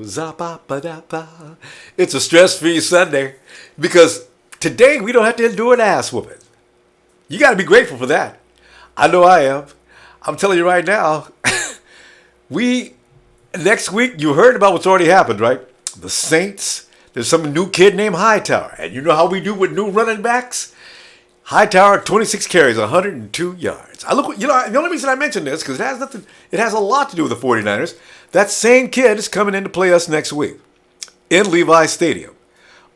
Za-ba-ba-da-ba. It's a stress-free Sunday because today we don't have to endure an ass whooping. You got to be grateful for that. I know I am. I'm telling you right now, next week, you heard about what's already happened, right? The Saints, there's some new kid named Hightower. And you know how we do with new running backs? Hightower, 26 carries, 102 yards. The only reason I mention this, because it has a lot to do with the 49ers. That same kid is coming in to play us next week in Levi Stadium,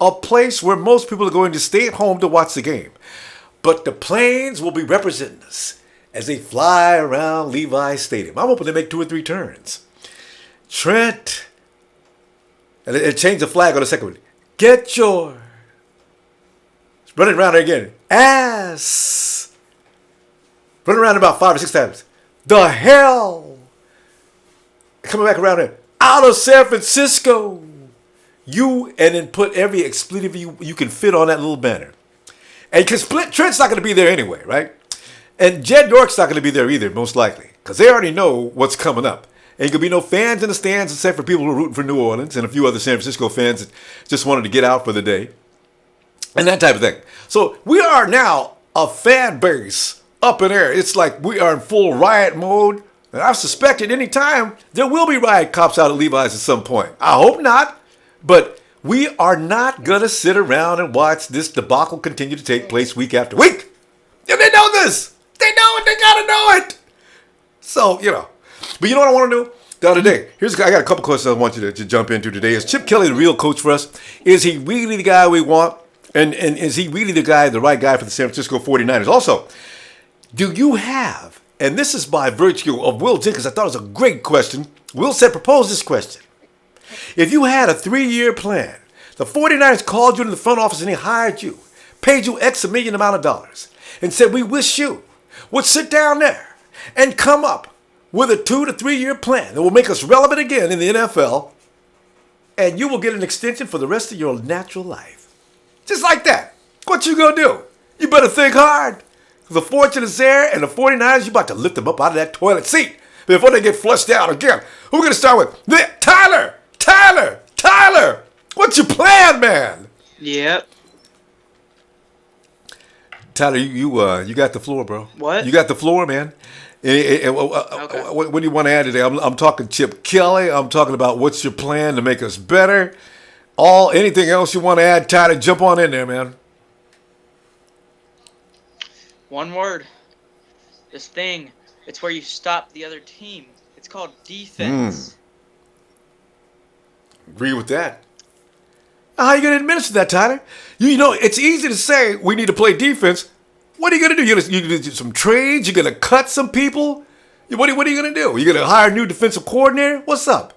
a place where most people are going to stay at home to watch the game. But the planes will be representing us as they fly around Levi Stadium. I'm hoping they make 2 or 3 turns. Trent, and it changed the flag on the second one. Get your, running around there again, ass. Running around about 5 or 6 times. The hell. Coming back around there. Out of San Francisco. And then put every expletive you can fit on that little banner. And because Trent's not going to be there anyway, right? And Jed York's not going to be there either, most likely. Because they already know what's coming up. And there'll be no fans in the stands except for people who are rooting for New Orleans and a few other San Francisco fans that just wanted to get out for the day. And that type of thing. So we are now a fan base up in air. It's like we are in full riot mode. And I suspect at any time there will be riot cops out at Levi's at some point. I hope not. But we are not going to sit around and watch this debacle continue to take place week after week. And they know this. They know it. They got to know it. So, But you know what I want to do? The other day, I got a couple questions I want you to jump into today. Is Chip Kelly the real coach for us? Is he really the guy we want? And is he really the right guy for the San Francisco 49ers? Also, do you have, and this is by virtue of Will Jenkins, I thought it was a great question. Will said, propose this question. If you had a 3-year plan, the 49ers called you into the front office and they hired you, paid you X million amount of dollars, and said, we wish you would sit down there and come up with a 2 to 3 year plan that will make us relevant again in the NFL, and you will get an extension for the rest of your natural life. Just like that. What you gonna do? You better think hard. The fortune is there, and the 49ers, you about to lift them up out of that toilet seat before they get flushed down again. Who we gonna start with? Tyler! What's your plan, man? Yep. Tyler, you got the floor, bro. What? You got the floor, man. Okay. What do you want to add today? I'm talking Chip Kelly. I'm talking about what's your plan to make us better. Anything else you want to add, Tyler, jump on in there, man. One word. This thing. It's where you stop the other team. It's called defense. Agree with that. How are you going to administer that, Tyler? It's easy to say we need to play defense. What are you going to do? You're going to do some trades? You're going to cut some people? What are you going to do? You're going to hire a new defensive coordinator? What's up?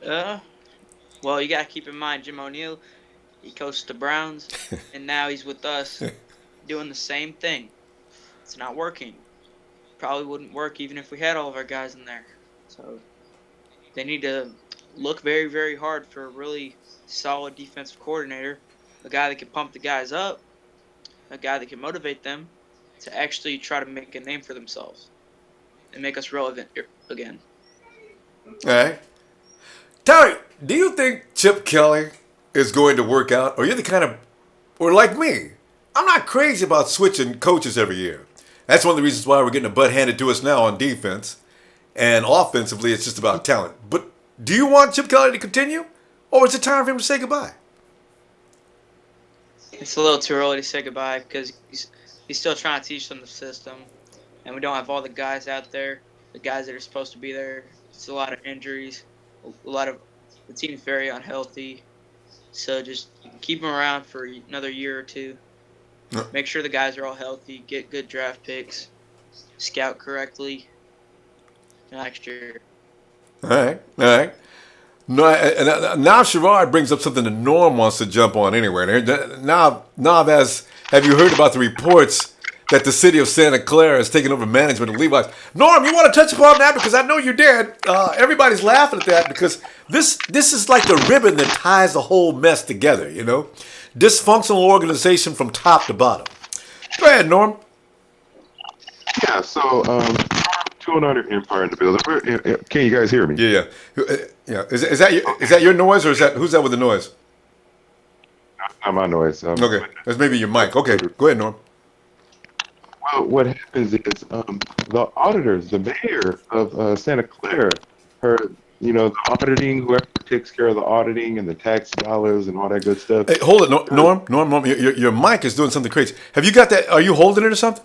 Well, you got to keep in mind Jim O'Neill, he coached the Browns, and now he's with us doing the same thing. It's not working. Probably wouldn't work even if we had all of our guys in there. So they need to look very, very hard for a really solid defensive coordinator, a guy that can pump the guys up, a guy that can motivate them to actually try to make a name for themselves and make us relevant again. All right. Tyler, do you think Chip Kelly is going to work out? Or you're the kind of, or like me, I'm not crazy about switching coaches every year. That's one of the reasons why we're getting a butt handed to us now on defense. And offensively, it's just about talent. But do you want Chip Kelly to continue? Or is it time for him to say goodbye? It's a little too early to say goodbye because he's still trying to teach them the system. And we don't have all the guys out there, the guys that are supposed to be there. It's a lot of injuries. The team's very unhealthy. So just keep them around for another year or two. Make sure the guys are all healthy. Get good draft picks. Scout correctly. Next year. All right. Now Sherrod brings up something that Norm wants to jump on anyway. Now, have you heard about the reports that the city of Santa Clara has taken over management of Levi's? Norm, you want to touch upon that? Because I know you did. Everybody's laughing at that because this is like the ribbon that ties the whole mess together, Dysfunctional organization from top to bottom. Go ahead, Norm. Yeah, so to going on here, Empire in the building? Can you guys hear me? Yeah, yeah. Is that your noise, or who's that with the noise? Not my noise. Okay, that's maybe your mic. Okay, go ahead, Norm. Well, what happens is the auditors, the mayor of Santa Clara, the auditing, whoever takes care of the auditing and the tax dollars and all that good stuff. Hey, hold it, Norm. Your mic is doing something crazy. Have you got that? Are you holding it or something?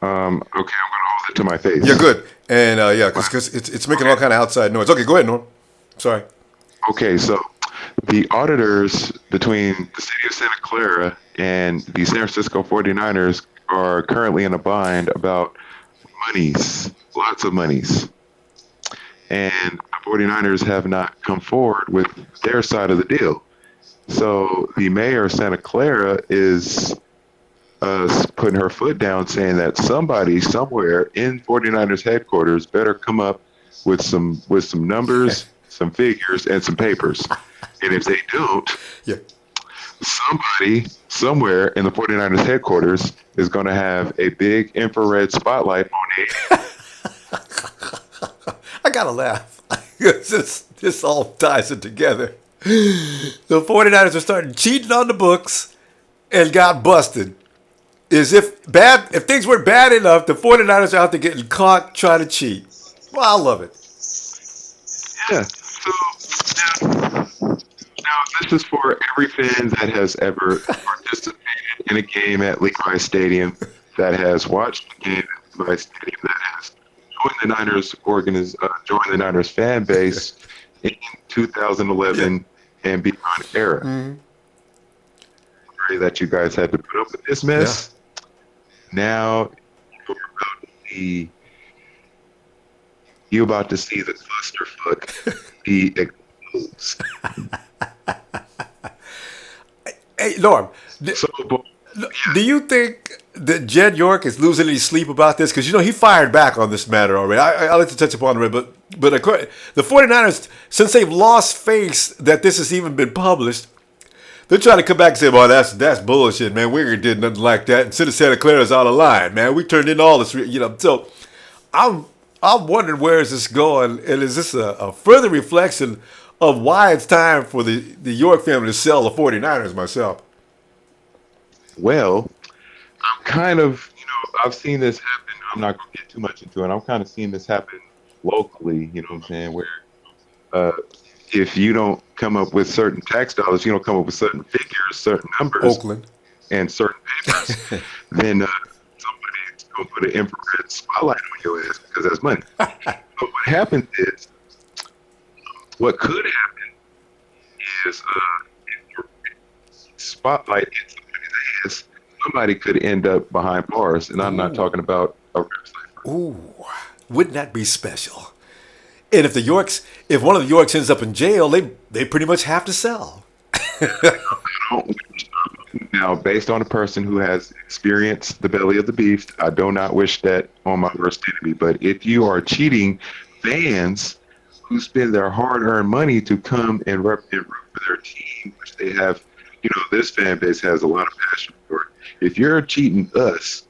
Okay, I'm gonna hold it to my face. Yeah, good. And because it's making all kind of outside noise. Okay, go ahead, Norm. Sorry. Okay, so the auditors between the city of Santa Clara and the San Francisco 49ers are currently in a bind about monies, lots of monies. And the 49ers have not come forward with their side of the deal. So the mayor of Santa Clara is putting her foot down, saying that somebody somewhere in 49ers headquarters better come up with some numbers, some figures, and some papers. And if they don't, Yeah. somebody somewhere in the 49ers headquarters is going to have a big infrared spotlight on it. I gotta laugh. this all ties it together. The 49ers are starting cheating on the books and got busted. If things were bad enough, the 49ers are out there getting caught trying to cheat. Well, I love it. Yeah. So now this is for every fan that has ever participated in a game at Levi Stadium, that has watched a game at Levi Stadium, that has joined the Niners fan base in 2011 and beyond era. Mm-hmm. Sorry that you guys had to put up with this mess. Yeah. Now you're about to see the clusterfuck be exposed. Hey, Norm, do you think that Jed York is losing any sleep about this? Because, he fired back on this matter already. I like to touch upon it, but the 49ers, since they've lost face that this has even been published, they're trying to come back and say, well, that's bullshit, man. We ain't did nothing like that. And City of Santa Clara's out of line, man. We turned in all this, So I'm wondering, where is this going? And is this a further reflection of why it's time for the York family to sell the 49ers myself? Well, I'm kind of, I've seen this happen. I'm not going to get too much into it. I'm kind of seeing this happen locally, you know what I'm saying, where if you don't come up with certain tax dollars, you don't come up with certain figures, certain numbers, Oakland, and certain papers, then somebody's going to put an infrared spotlight on your ass because that's money. But what happens is, what could happen is spotlight hits somebody's ass. Somebody could end up behind bars, and I'm not talking about a wrestler. Ooh, wouldn't that be special? And if one of the Yorks ends up in jail, they pretty much have to sell. Now, based on a person who has experienced the belly of the beast, I do not wish that on my worst enemy. But if you are cheating fans who spend their hard-earned money to come and root for their team, which they have, this fan base has a lot of passion for it. If you're cheating us,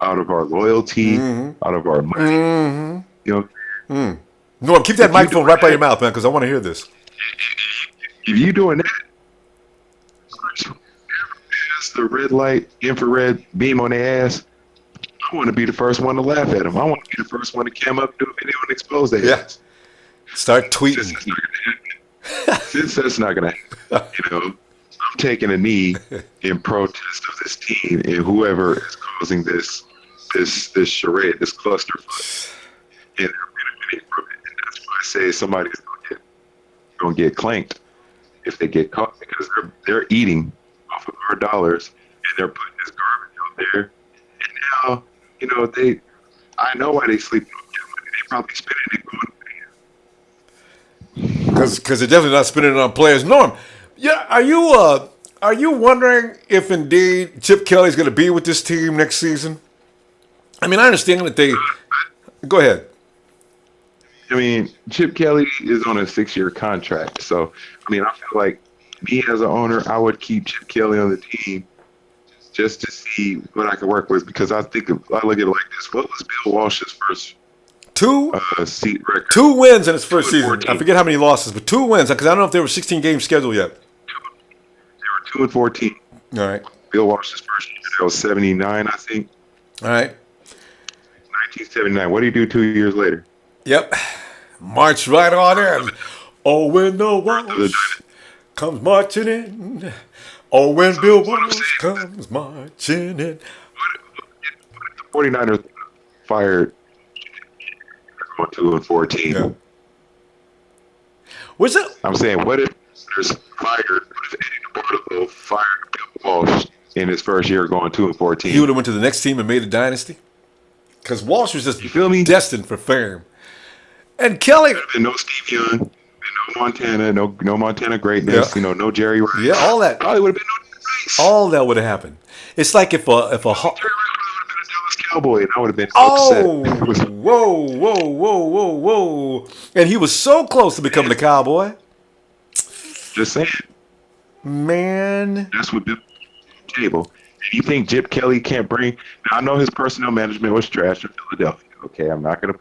out of our loyalty, out of our money, Norm, keep that microphone right by your mouth, man, because I want to hear this. If you doing that, pass the red light, infrared beam on their ass, I want to be the first one to laugh at them. I want to be the first one to come up, do a video, and expose their ass. Start tweeting. Since that's not going to happen, I'm taking a knee in protest of this team and whoever is causing this charade, this clusterfuck. And and that's why I say somebody's going to get clanked if they get caught, because they're eating off of our dollars and they're putting this garbage out there. And now, I know why they sleep on money. They probably spending it going to because they're definitely not spending it on players. Norm, are you wondering if indeed Chip Kelly's going to be with this team next season? I mean, I understand that they. Go ahead. I mean, Chip Kelly is on a 6-year contract. So, I feel like me as an owner, I would keep Chip Kelly on the team just to see what I can work with, because I look at it like this. What was Bill Walsh's first seat record? 2 wins in his first season. 14. I forget how many losses, but 2 wins, because I don't know if there were 16 games scheduled yet. They were 2-14. All right. Bill Walsh's first year, that was 79, I think. All right. 1979. What do you do 2 years later? Yep. March right on in. Oh, when the Walsh comes marching in. Oh, when Bill Walsh comes marching in. What if the 49ers fired going 2-14? Yeah. What's it? I'm saying, what if there's fired? What if Eddie DeBartolo fired Bill Walsh in his first year going 2-14? He would have went to the next team and made a dynasty. Because Walsh was just You feel me? destined for fame. And Kelly. There would have been no Steve Young, no Montana, no Montana greatness, Yeah. no Jerry Rice. Yeah, all that. Probably would have been no Rice. All that would have happened. It's like if a Jerry Rice would have been a Dallas Cowboy, and I would have been upset. Whoa. And he was so close to becoming a Cowboy. Just saying. Man. That's what Bill table. And you think Chip Kelly can't bring? Now I know his personnel management was trash in Philadelphia. Okay, I'm not gonna.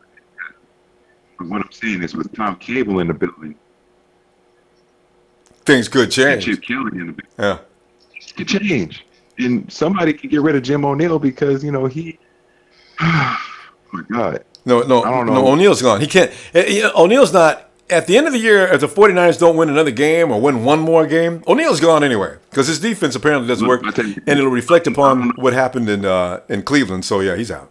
But what I'm saying is, with Tom Cable in the building, Things could and change. Chip Kelly in the building, Yeah. it could change. And somebody could get rid of Jim O'Neill because he. Oh my God. No, I don't know. O'Neal's gone. He can't. O'Neal's not. At the end of the year, if the 49ers don't win another game or win one more game, O'Neal's gone anyway because his defense apparently doesn't work, and it'll reflect upon what happened in Cleveland. So, yeah, he's out.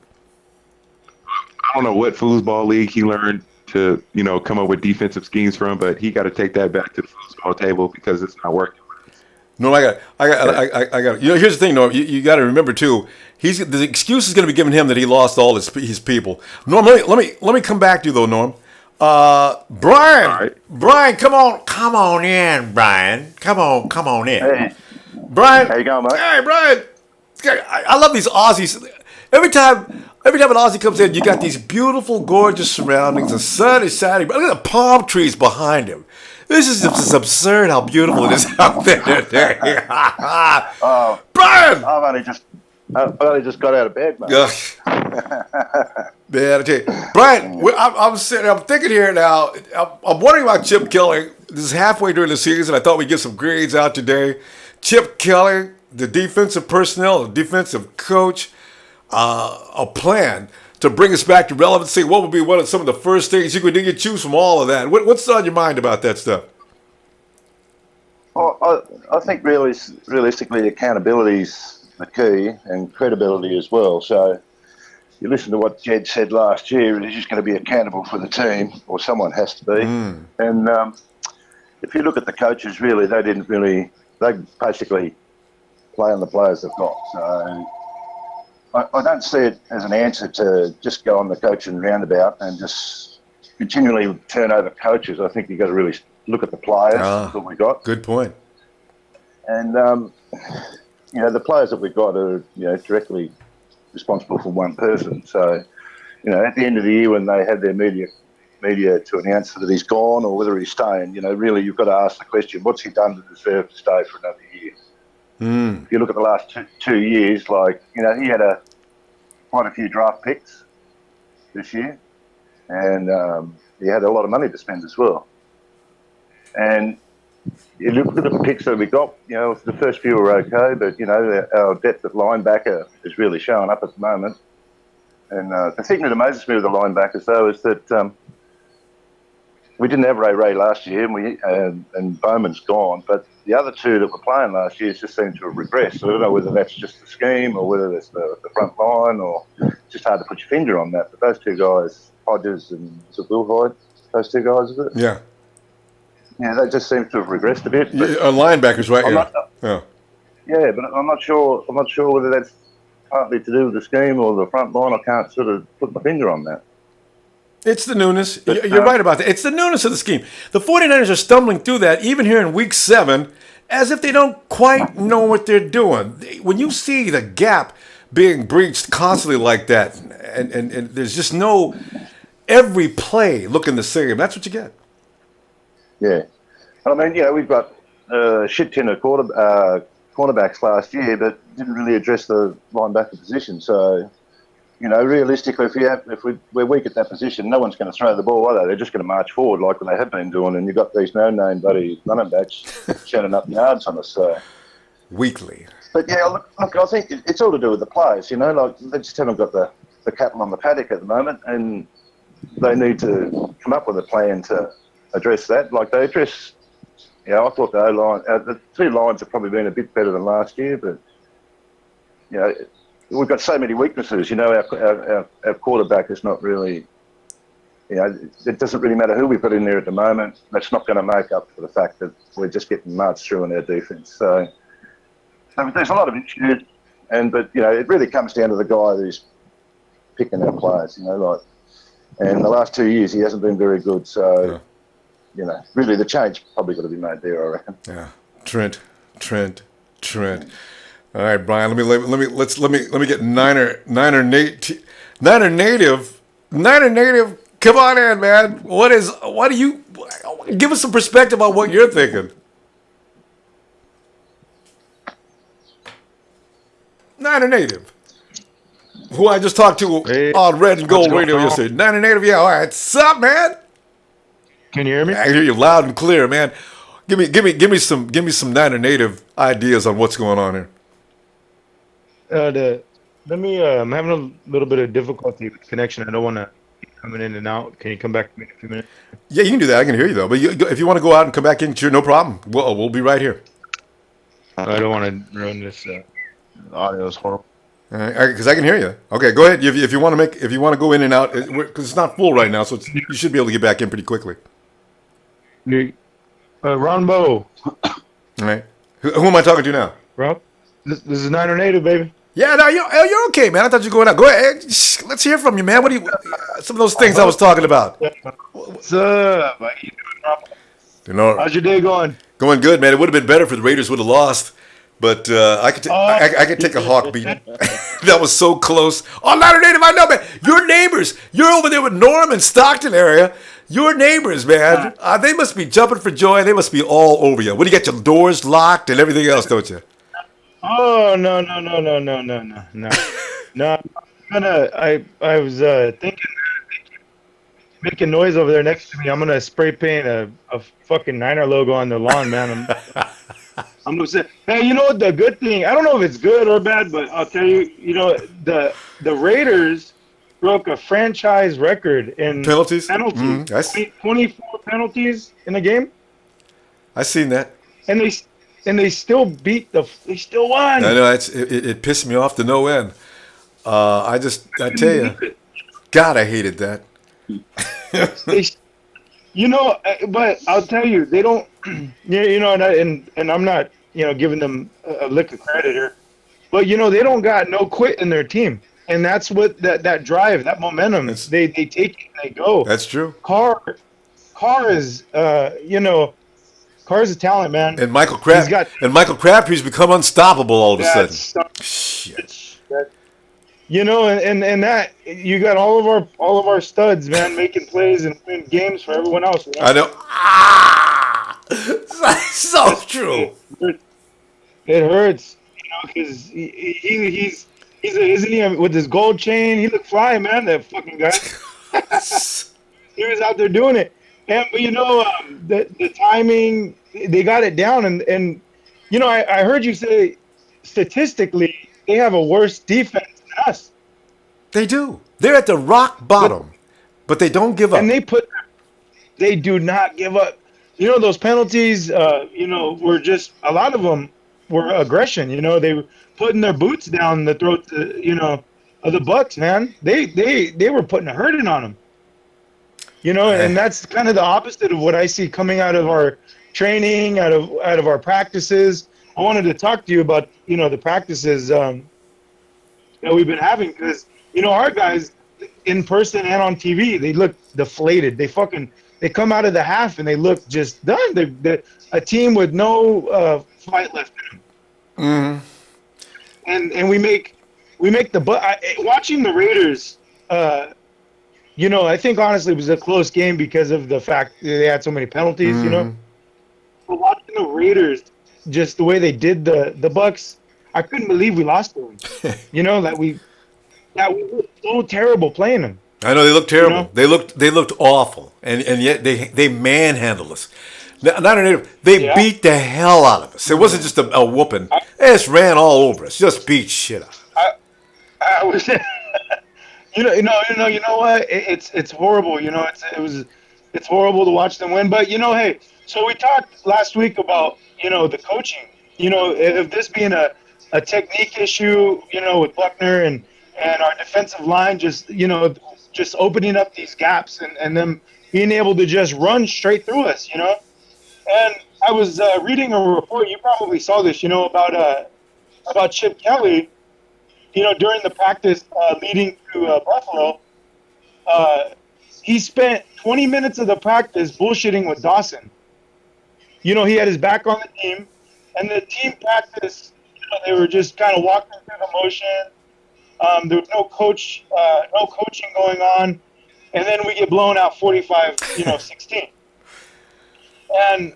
I don't know what foosball league he learned to, come up with defensive schemes from, but he got to take that back to the foosball table because it's not working. No, I got. Here's the thing, Norm. You got to remember too. The excuse is going to be given him that he lost all his people. Norm, let me come back to you though, Norm. Brian, All right. Brian, come on in, Brian. Come on in. Hey, Brian, how you going, mate? Hey, Brian. I love these Aussies. Every time an Aussie comes in, you got these beautiful, gorgeous surroundings. The sun is shining. Look at the palm trees behind him. This is just absurd how beautiful it is out there today. Brian! I've only just got out of bed, mate. Man, I tell you, Brian, I'm thinking here now. I'm wondering about Chip Kelly. This is halfway during the season. I thought we'd get some grades out today. Chip Kelly, the defensive personnel, the defensive coach, a plan to bring us back to relevancy. What would be some of the first things you could choose from all of that? What's on your mind about that stuff? Well, I think realistically, accountability is the key, and credibility as well. So you listen to what Jed said last year, he's just going to be accountable for the team, or someone has to be. And if you look at the coaches, really, they basically play on the players they've got. So I don't see it as an answer to just go on the coaching roundabout and just continually turn over coaches. I think you've got to really look at the players that we got. Good point. And, the players that we've got are, directly responsible for one person. So, at the end of the year when they have their media to announce that he's gone or whether he's staying, really you've got to ask the question, what's he done to deserve to stay for another year? If you look at the last 2 years, he had quite a few draft picks this year, and he had a lot of money to spend as well. And you look at the picks that we got, the first few were okay, but, our depth at linebacker is really showing up at the moment. And the thing that amazes me with the linebackers, though, is that we didn't have Ray last year, and Bowman's gone, but the other two that were playing last year just seem to have regressed. So I don't know whether that's just the scheme or whether that's the front line, or it's just hard to put your finger on that. But those two guys, Hodges and Will Hyde, those two guys, is it? Yeah. Yeah, they just seem to have regressed a bit. Linebackers, right? Yeah, but I'm not sure whether that's partly to do with the scheme or the front line. I can't sort of put my finger on that. It's the newness. You're right about that. It's the newness of the scheme. The 49ers are stumbling through that, even here in Week 7, as if they don't quite know what they're doing. When you see the gap being breached constantly like that, and there's just every play looking the same, that's what you get. Yeah. I mean, we've got a shit ton of cornerbacks last year, but didn't really address the linebacker position. So, realistically, if we're weak at that position, no one's going to throw the ball, are they? They're just going to march forward like they have been doing, and you've got these no-name bloody running backs shouting up yards on us. So weekly. But yeah, look, I think it's all to do with the players. Like they just haven't got the cattle on the paddock at the moment, and they need to come up with a plan to address that. Like they address, I thought the O-line, the two lines have probably been a bit better than last year, but we've got so many weaknesses. Our quarterback is not really. It doesn't really matter who we put in there at the moment. That's not going to make up for the fact that we're just getting marched through in our defence. So there's a lot of issues, but it really comes down to the guy who's picking our players. And the last 2 years he hasn't been very good. So really the change probably got to be made there, I reckon. Yeah, Trent. All right, Brian. Let me get Niner native. Come on in, man. What do you give us some perspective on what you're thinking? Niner native, who I just talked to on Red and Gold Radio yesterday. Niner native, yeah. All right, what's up, man? Can you hear me? I hear you loud and clear, man. Give me some Niner native ideas on what's going on here. I'm having a little bit of difficulty with connection. I don't want to keep coming in and out. Can you come back to me in a few minutes? Yeah, you can do that. I can hear you though. But if you want to go out and come back in, sure, no problem. We'll be right here. I don't want to ruin this. The audio is horrible. Because I can hear you. Okay, go ahead. If you want to go in and out, because it's not full right now, so you should be able to get back in pretty quickly. Ronbo. All right. Who am I talking to now? Rob, this is Niner native, baby. Yeah, no, you're okay, man. I thought you were going out. Go ahead. Let's hear from you, man. What do you? Some of those things I was talking about. What's up? How you doing, Rob? How's your day going? Going good, man. It would have been better if the Raiders would have lost, but I could take a hawk beating. That was so close. Oh, Niner native, I know, man. Your neighbors. You're over there with Norm and Stockton area. Your neighbors, man. They must be jumping for joy. They must be all over you. What do you got your doors locked and everything else, don't you? Oh no. No. I was thinking making noise over there next to me. I'm gonna spray paint a fucking Niner logo on the lawn, man. I'm gonna say, hey, you know what? The good thing, I don't know if it's good or bad, but I'll tell you, the Raiders broke a franchise record in penalties. 24 penalties in a game. I seen that. And they still they still won. I know it pissed me off to no end. I tell you, God, I hated that. But I'll tell you, they don't. And I'm not, giving them a lick of credit here, but they don't got no quit in their team, and that's what that drive, that momentum. They take it and they go. That's true. Carr is Carr's a talent, man. And Michael Crabtree's become unstoppable all of a sudden. Shit. And that you got all of our studs, man, making plays and win games for everyone else. I know. So true. It hurts, because he's isn't he with his gold chain? He looked fly, man. That fucking guy. He was out there doing it. And the timing, they got it down, and I heard you say statistically they have a worse defense than us. They do. They're at the rock bottom, but they don't give up. And they do not give up. Those penalties, were just, a lot of them were aggression. They were putting their boots down the throat, of the Bucks, man. They were putting a hurting on them. And that's kind of the opposite of what I see coming out of our training, out of our practices. I wanted to talk to you about, the practices that we've been having, because, our guys in person and on TV, they look deflated. They come out of the half and they look just done. They're a team with no fight left in them. Mm-hmm. And we make watching the Raiders. I think honestly it was a close game because of the fact that they had so many penalties, But watching the Raiders, just the way they did the Bucks, I couldn't believe we lost to them. You know, we were so terrible playing them. I know they looked You terrible. know? They looked awful, and yet they manhandled us. Not only they Yeah. beat the hell out of us. It wasn't just a whooping. They just ran all over us. Just beat shit out of us. I was, you know what? It's horrible. You know, it's horrible to watch them win. But hey, so we talked last week about the coaching. If this being a technique issue, with Buckner and our defensive line, just opening up these gaps and them being able to just run straight through us. And I was reading a report. You probably saw this. About Chip Kelly. During the practice leading to Buffalo, he spent 20 minutes of the practice bullshitting with Dawson. He had his back on the team, and the team practice, they were just kind of walking through the motion. There was no coaching going on, and then we get blown out 45-16. And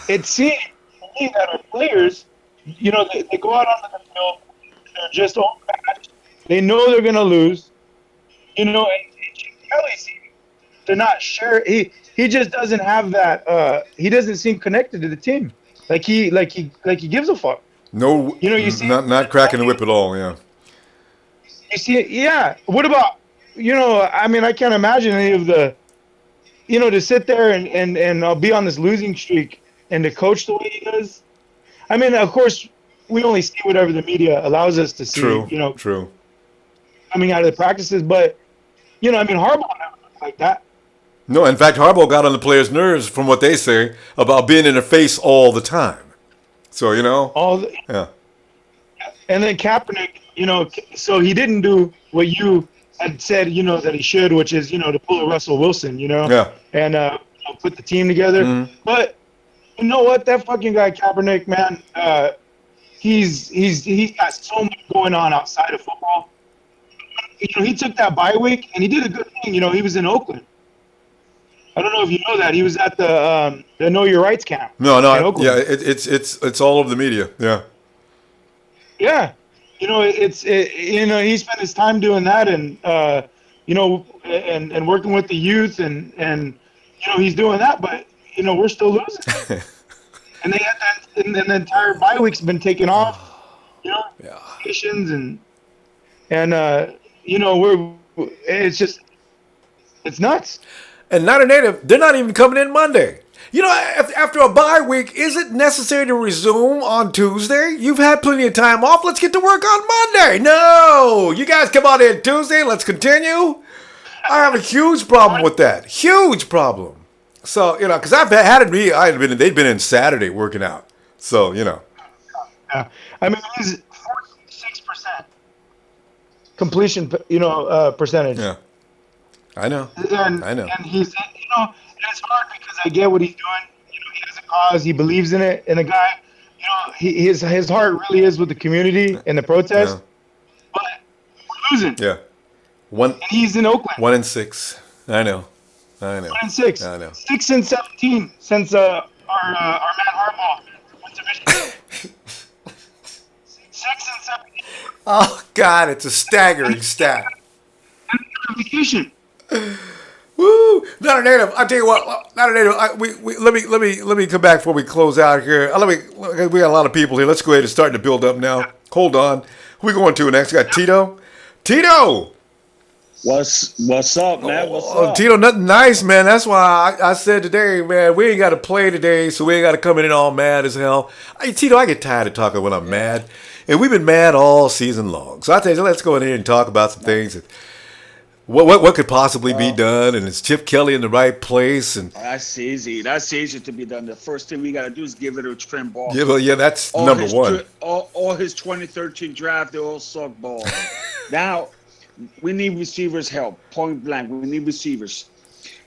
it seemed to me that our players, they go out onto the field. They're just all matched. They know they're gonna lose. And Kelly seems to not share. He just doesn't have that. He doesn't seem connected to the team. Like he gives a fuck. No, You see, not cracking the whip at all. Yeah. You see, yeah. What about I mean, I can't imagine any of the, to sit there and be on this losing streak and to coach the way he does. I mean, of course, we only see whatever the media allows us to see. True. True. Coming out of the practices, but I mean, Harbaugh never looked like that. No, in fact, Harbaugh got on the players' nerves from what they say about being in their face all the time. So yeah. And then Kaepernick, so he didn't do what you had said, that he should, which is to pull a Russell Wilson, Yeah. and put the team together. Mhm. But you know what, that fucking guy Kaepernick, man, he's got so much going on outside of football. He took that bye week and he did a good thing. He was in Oakland. I don't know if you know that he was at the Know Your Rights camp. No, in Oakland. yeah, it's all over the media. Yeah. Yeah, he spent his time doing that, and and working with the youth, and he's doing that, but we're still losing. And they had that, and then the entire bye week's been taken off. Yeah. Vacations and it's nuts. And not a native, they're not even coming in Monday. After a bye week, is it necessary to resume on Tuesday? You've had plenty of time off. Let's get to work on Monday. No, you guys come on in Tuesday. Let's continue. I have a huge problem with that. Huge problem. So, because they'd been in Saturday working out. So, Yeah. I mean, he's 46% completion, percentage. Yeah. I know. And, I know. And he's, it's hard because I get what he's doing. He has a cause. He believes in it. And the guy, his heart really is with the community and the protest. Yeah. But we're losing. Yeah. And he's in Oakland. 1-6. I know. 1-6. I know. 6-17 since our man Harbaugh went to Michigan. 6-17. Oh God, it's a staggering stat. Vacation. Woo! Not a native. I tell you what, not a native. Let me come back before we close out here. We got a lot of people here. Let's go ahead and start to build up now. Hold on. Who we going to next? We got Tito. Tito. What's up, man? What's up? Tito, nothing nice, man. That's why I said today, man, we ain't got to play today, so we ain't got to come in all mad as hell. Tito, I get tired of talking when I'm mad, and we've been mad all season long. So I tell you, let's go in here and talk about some things. What could possibly be done, and is Chip Kelly in the right place? And that's easy. That's easy to be done. The first thing we got to do is give it to Trent Baalke. yeah, that's number one. All his 2013 draft, they all suck ball. Now, we need receivers help. Point blank, we need receivers.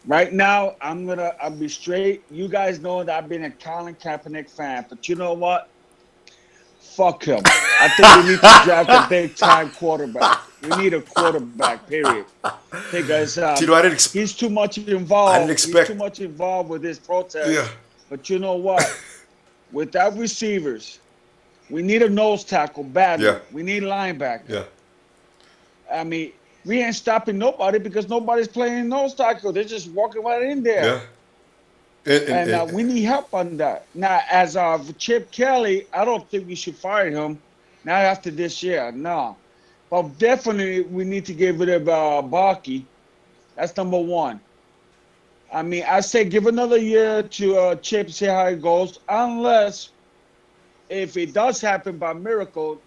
Right now, I'll be straight. You guys know that I've been a Colin Kaepernick fan, but you know what? Fuck him. I think we need to draft a big-time quarterback. We need a quarterback, period. Because Tito, he's too much involved. I didn't expect. He's too much involved with this protest. Yeah. But you know what? without receivers. We need a nose tackle badly. Yeah. We need linebacker. Yeah. I mean, we ain't stopping nobody because nobody's playing nose tackle. They're just walking right in there. Yeah. And, And we need help on that. Now, as of Chip Kelly, I don't think we should fire him. Not after this year, no. But definitely, we need to get rid of Baalke. That's number one. I mean, I say give another year to Chip, see how it goes. Unless, if it does happen by miracle,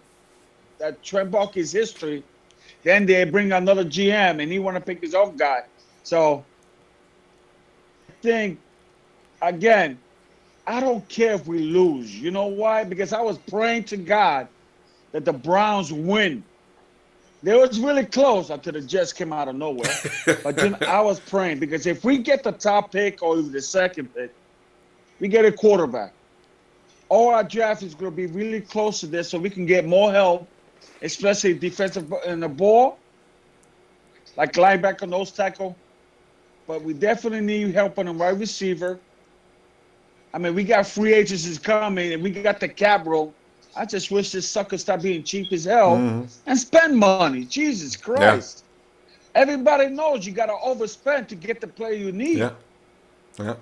that Trent Baalke is history, then they bring another GM and he want to pick his own guy. So, I think, again, I don't care if we lose. You know why? Because I was praying to God that the Browns win. They was really close until the Jets came out of nowhere. But then I was praying because if we get the top pick or even the second pick, we get a quarterback. All our draft is going to be really close to this so we can get more help, especially defensive in the ball, like linebacker, nose tackle. But we definitely need help on the wide receiver. I mean, we got free agencies coming and we got the cap roll. I just wish this sucker stop being cheap as hell and spend money. Jesus Christ. Yeah. Everybody knows you got to overspend to get the player you need. Yeah. Yeah.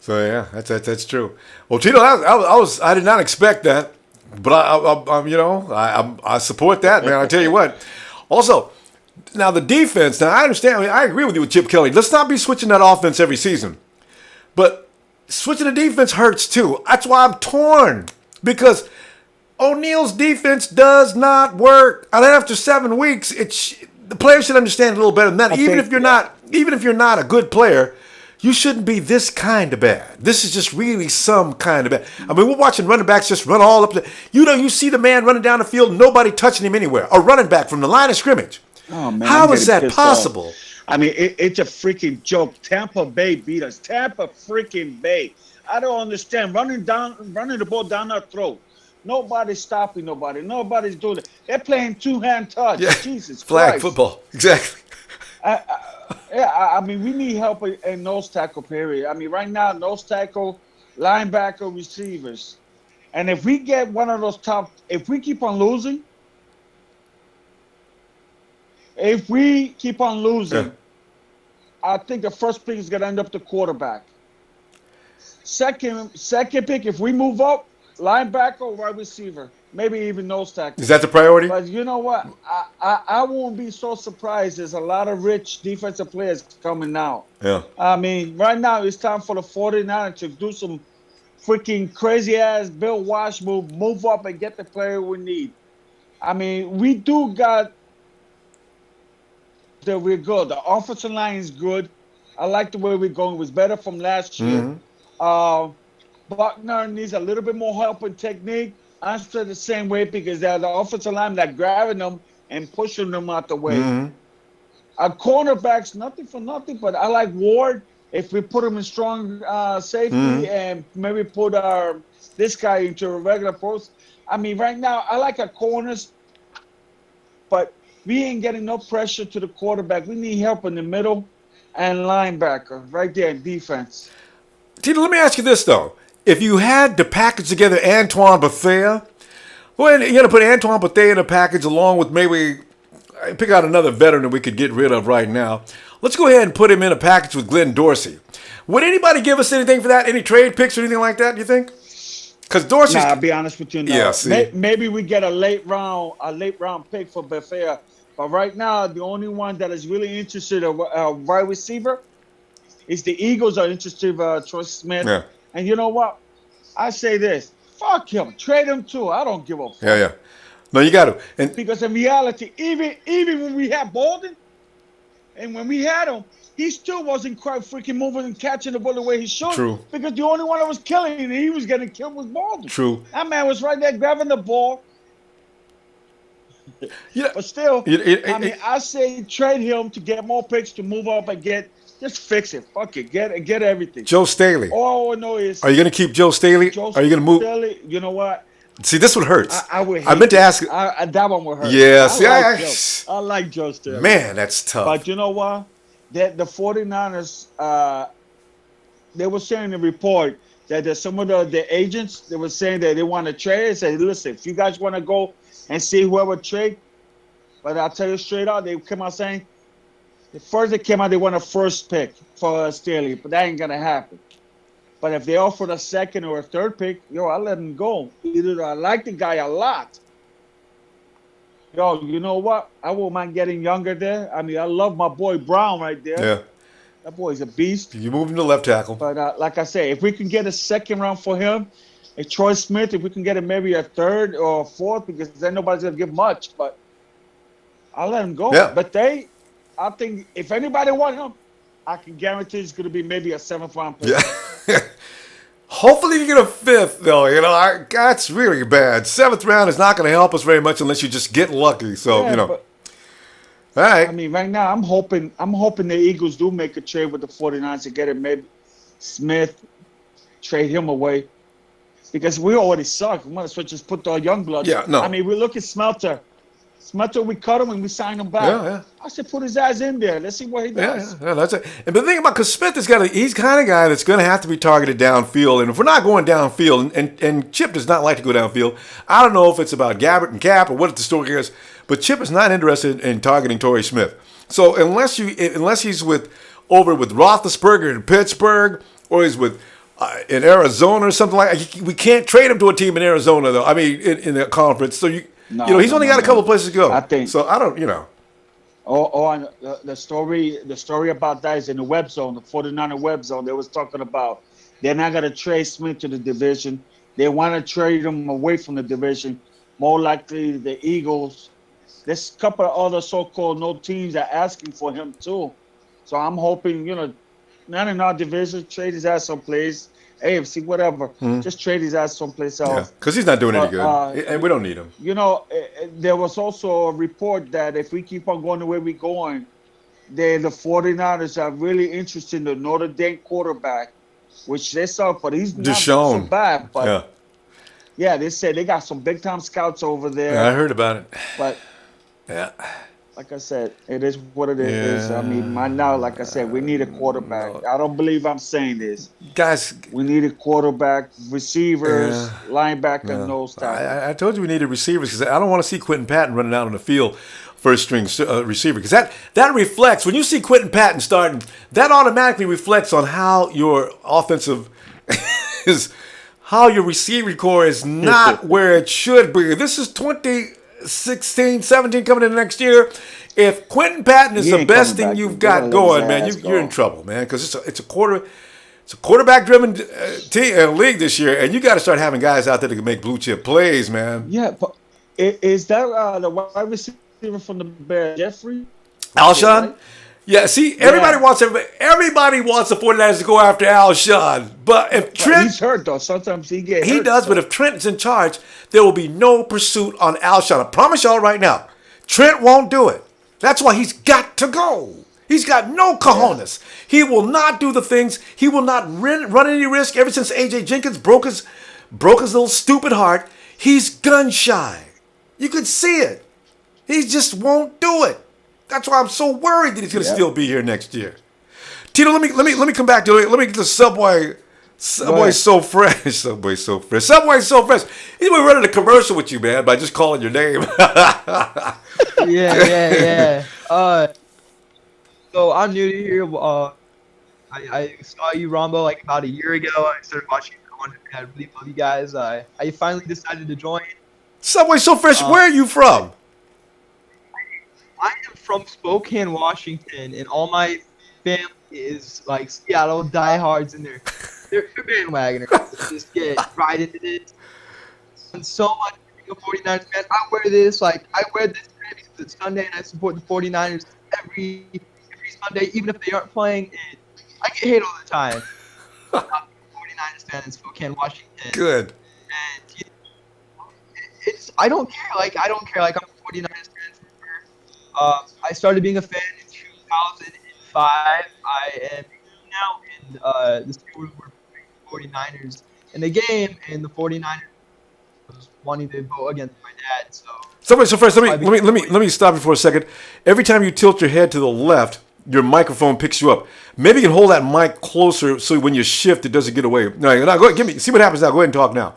So, yeah, that's true. Well, Tito, I did not expect that, but I support that, man. I tell you what. Also, now the defense, now I understand, I agree with you with Chip Kelly. Let's not be switching that offense every season. But switching the defense hurts too. That's why I'm torn. Because O'Neill's defense does not work. And after 7 weeks, the players should understand a little better than that. Even if you're not a good player, you shouldn't be this kind of bad. This is just really some kind of bad. I mean, we're watching running backs just run all up. You see the man running down the field, nobody touching him anywhere. A running back from the line of scrimmage. Oh, man, how is that possible? Off. I mean, it's a freaking joke. Tampa Bay beat us. Tampa freaking Bay. I don't understand. Running the ball down our throat. Nobody's stopping nobody. Nobody's doing it. They're playing two-hand touch. Yeah. Jesus Flag Christ. football. Exactly. I mean, we need help in nose tackle, period. I mean, right now, nose tackle, linebacker, receivers. And if we get one of those if we keep on losing, Yeah. I think the first pick is going to end up the quarterback. Second pick, if we move up, linebacker or wide receiver, maybe even nose tackle. Is that the priority? But you know what? I won't be so surprised. There's a lot of rich defensive players coming now. Yeah. I mean, right now it's time for the 49ers to do some freaking crazy-ass Bill Walsh move up and get the player we need. I mean, we do got that we're good. The offensive line is good. I like the way we're going. It was better from last year. Buckner needs a little bit more help in technique. I feel the same way because they're the offensive line that grabbing them and pushing them out the way. Our cornerbacks, nothing for nothing, but I like Ward. If we put him in strong safety and maybe put this guy into a regular post. I mean, right now, I like our corners, but we ain't getting no pressure to the quarterback. We need help in the middle and linebacker right there in defense. Tito, let me ask you this, though. If you had to package together Antoine Bethea, well, you're going to put Antoine Bethea in a package along with maybe pick out another veteran that we could get rid of right now. Let's go ahead and put him in a package with Glenn Dorsey. Would anybody give us anything for that? Any trade picks or anything like that, do you think? Because Dorsey. Nah, I'll be honest with you. No. Yeah, see. Maybe we get a late round pick for Bethea. But right now, the only one that is really interested in a wide receiver is the Eagles are interested in Troy Smith. Yeah. And you know what? I say this. Fuck him. Trade him too. I don't give a fuck. Yeah. No, you got to. And because in reality, even when we had Bolden and when we had him, he still wasn't quite freaking moving and catching the ball the way he should. True. Because the only one that was killing and he was getting killed was Bolden. True. That man was right there grabbing the ball. Yeah. But still, I say trade him to get more picks to move up and just fix it. Fuck it. Get everything. Joe Staley. All I know is. Are you going to keep Joe Staley? Are you going to move? Staley, you know what? See, this one hurts. I would. I meant to ask. That one would hurt. Yeah. I like Joe Staley. Man, that's tough. But you know what? That the 49ers, they were saying in the report that some of the agents that were saying that they want to trade. I said, listen, if you guys want to go and see whoever trade, but I'll tell you straight out, they came out saying, the first they came out, they want a first pick for Staley, but that ain't gonna happen. But if they offered a second or a third pick, I'll let him go. Either I like the guy a lot. You know what? I won't mind getting younger there. I mean, I love my boy Brown right there. Yeah. That boy's a beast. You move him to left tackle. But like I say, if we can get a second round for him, and Troy Smith, if we can get him maybe a third or a fourth, because then nobody's gonna give much. But I'll let him go. Yeah. But I think if anybody wants him, I can guarantee it's gonna be maybe a 7th round pick. Yeah. Hopefully you get a 5th, though. That's really bad. 7th round is not going to help us very much unless you just get lucky. So, But, all right. I mean, right now I'm hoping the Eagles do make a trade with the 49ers to get him, maybe Smith, trade him away. Because we already suck. We might as well just put our young blood. Yeah, no. I mean, we look at Smelter. Smelter, we cut him and we signed him back. Yeah. I said, put his ass in there. Let's see what he does. Yeah, that's it. And the thing about, because Smith he's kind of guy that's going to have to be targeted downfield. And if we're not going downfield, and Chip does not like to go downfield, I don't know if it's about Gabbert and Cap or what the story is, but Chip is not interested in targeting Torrey Smith. So unless he's over with Roethlisberger in Pittsburgh, or he's with in Arizona or something like that, we can't trade him to a team in Arizona, though. I mean, in the conference. So he's only got a couple of places to go. I think so. I don't. The story about that is in the web zone, the 49er web zone. They was talking about they're not going to trade Smith to the division. They want to trade him away from the division. More likely the Eagles. There's a couple of other so-called no teams that are asking for him too. So I'm hoping, not in our division, trade his ass someplace. AFC, whatever. Just trade his ass someplace else. Because he's not doing any good, and we don't need him. There was also a report that if we keep on going the way we're going, the 49ers are really interested in the Notre Dame quarterback, which they saw, but he's not so bad. But yeah, they said they got some big-time scouts over there. Yeah, I heard about it. But yeah. Like I said, it is what it is. I mean, like I said, we need a quarterback. I don't believe I'm saying this. Guys. We need a quarterback, receivers, linebacker, nose tackle. I told you we needed receivers because I don't want to see Quentin Patton running out on the field first-string receiver. Because that reflects, when you see Quentin Patton starting, that automatically reflects on how your offensive is, how your receiving core is not where it should be. This is 2016, 17 coming in next year. If Quentin Patton is the best thing you've got going, man, you're in trouble, man, because it's a quarterback-driven league this year, and you got to start having guys out there that can make blue-chip plays, man. Yeah, but is that the wide receiver from the Bears, Jeffrey? Alshon? Right? Yeah, see, everybody wants the 49ers to go after Alshon. But if Trent... He's hurt, though. Sometimes he gets hurt. He does, but if Trent's in charge, there will be no pursuit on Alshon. I promise y'all right now, Trent won't do it. That's why he's got to go. He's got no cojones. He will not do the things. He will not run any risk. Ever since A.J. Jenkins broke his little stupid heart, he's gun shy. You could see it. He just won't do it. That's why I'm so worried that he's going to still be here next year. Tito, let me come back to it. Let me get the Subway. Subway's so fresh. Subway's so fresh. Subway's so fresh. He's been running a commercial with you, man, by just calling your name. Yeah. So I'm new to here. I saw you, Ronbo, like about a year ago. I started watching you. I really love you guys. I finally decided to join. Subway's so fresh. Where are you from? I am from Spokane, Washington, and all my family is like Seattle diehards, and they're bandwagoners. Just get right into this. And so much being a 49ers fan. I wear this because it's Sunday, and I support the 49ers every Sunday, even if they aren't playing. And I get hate all the time. I'm a 49ers fan in Spokane, Washington. Good. And I don't care. Like I'm a 49ers fan. I started being a fan in 2005. I am now in the Steelers were 49ers in the game, and the 49ers was wanting to vote against my dad. So first, let me stop you for a second. Every time you tilt your head to the left, your microphone picks you up. Maybe you can hold that mic closer so when you shift, it doesn't get away. No, go ahead, see what happens now. Go ahead and talk now.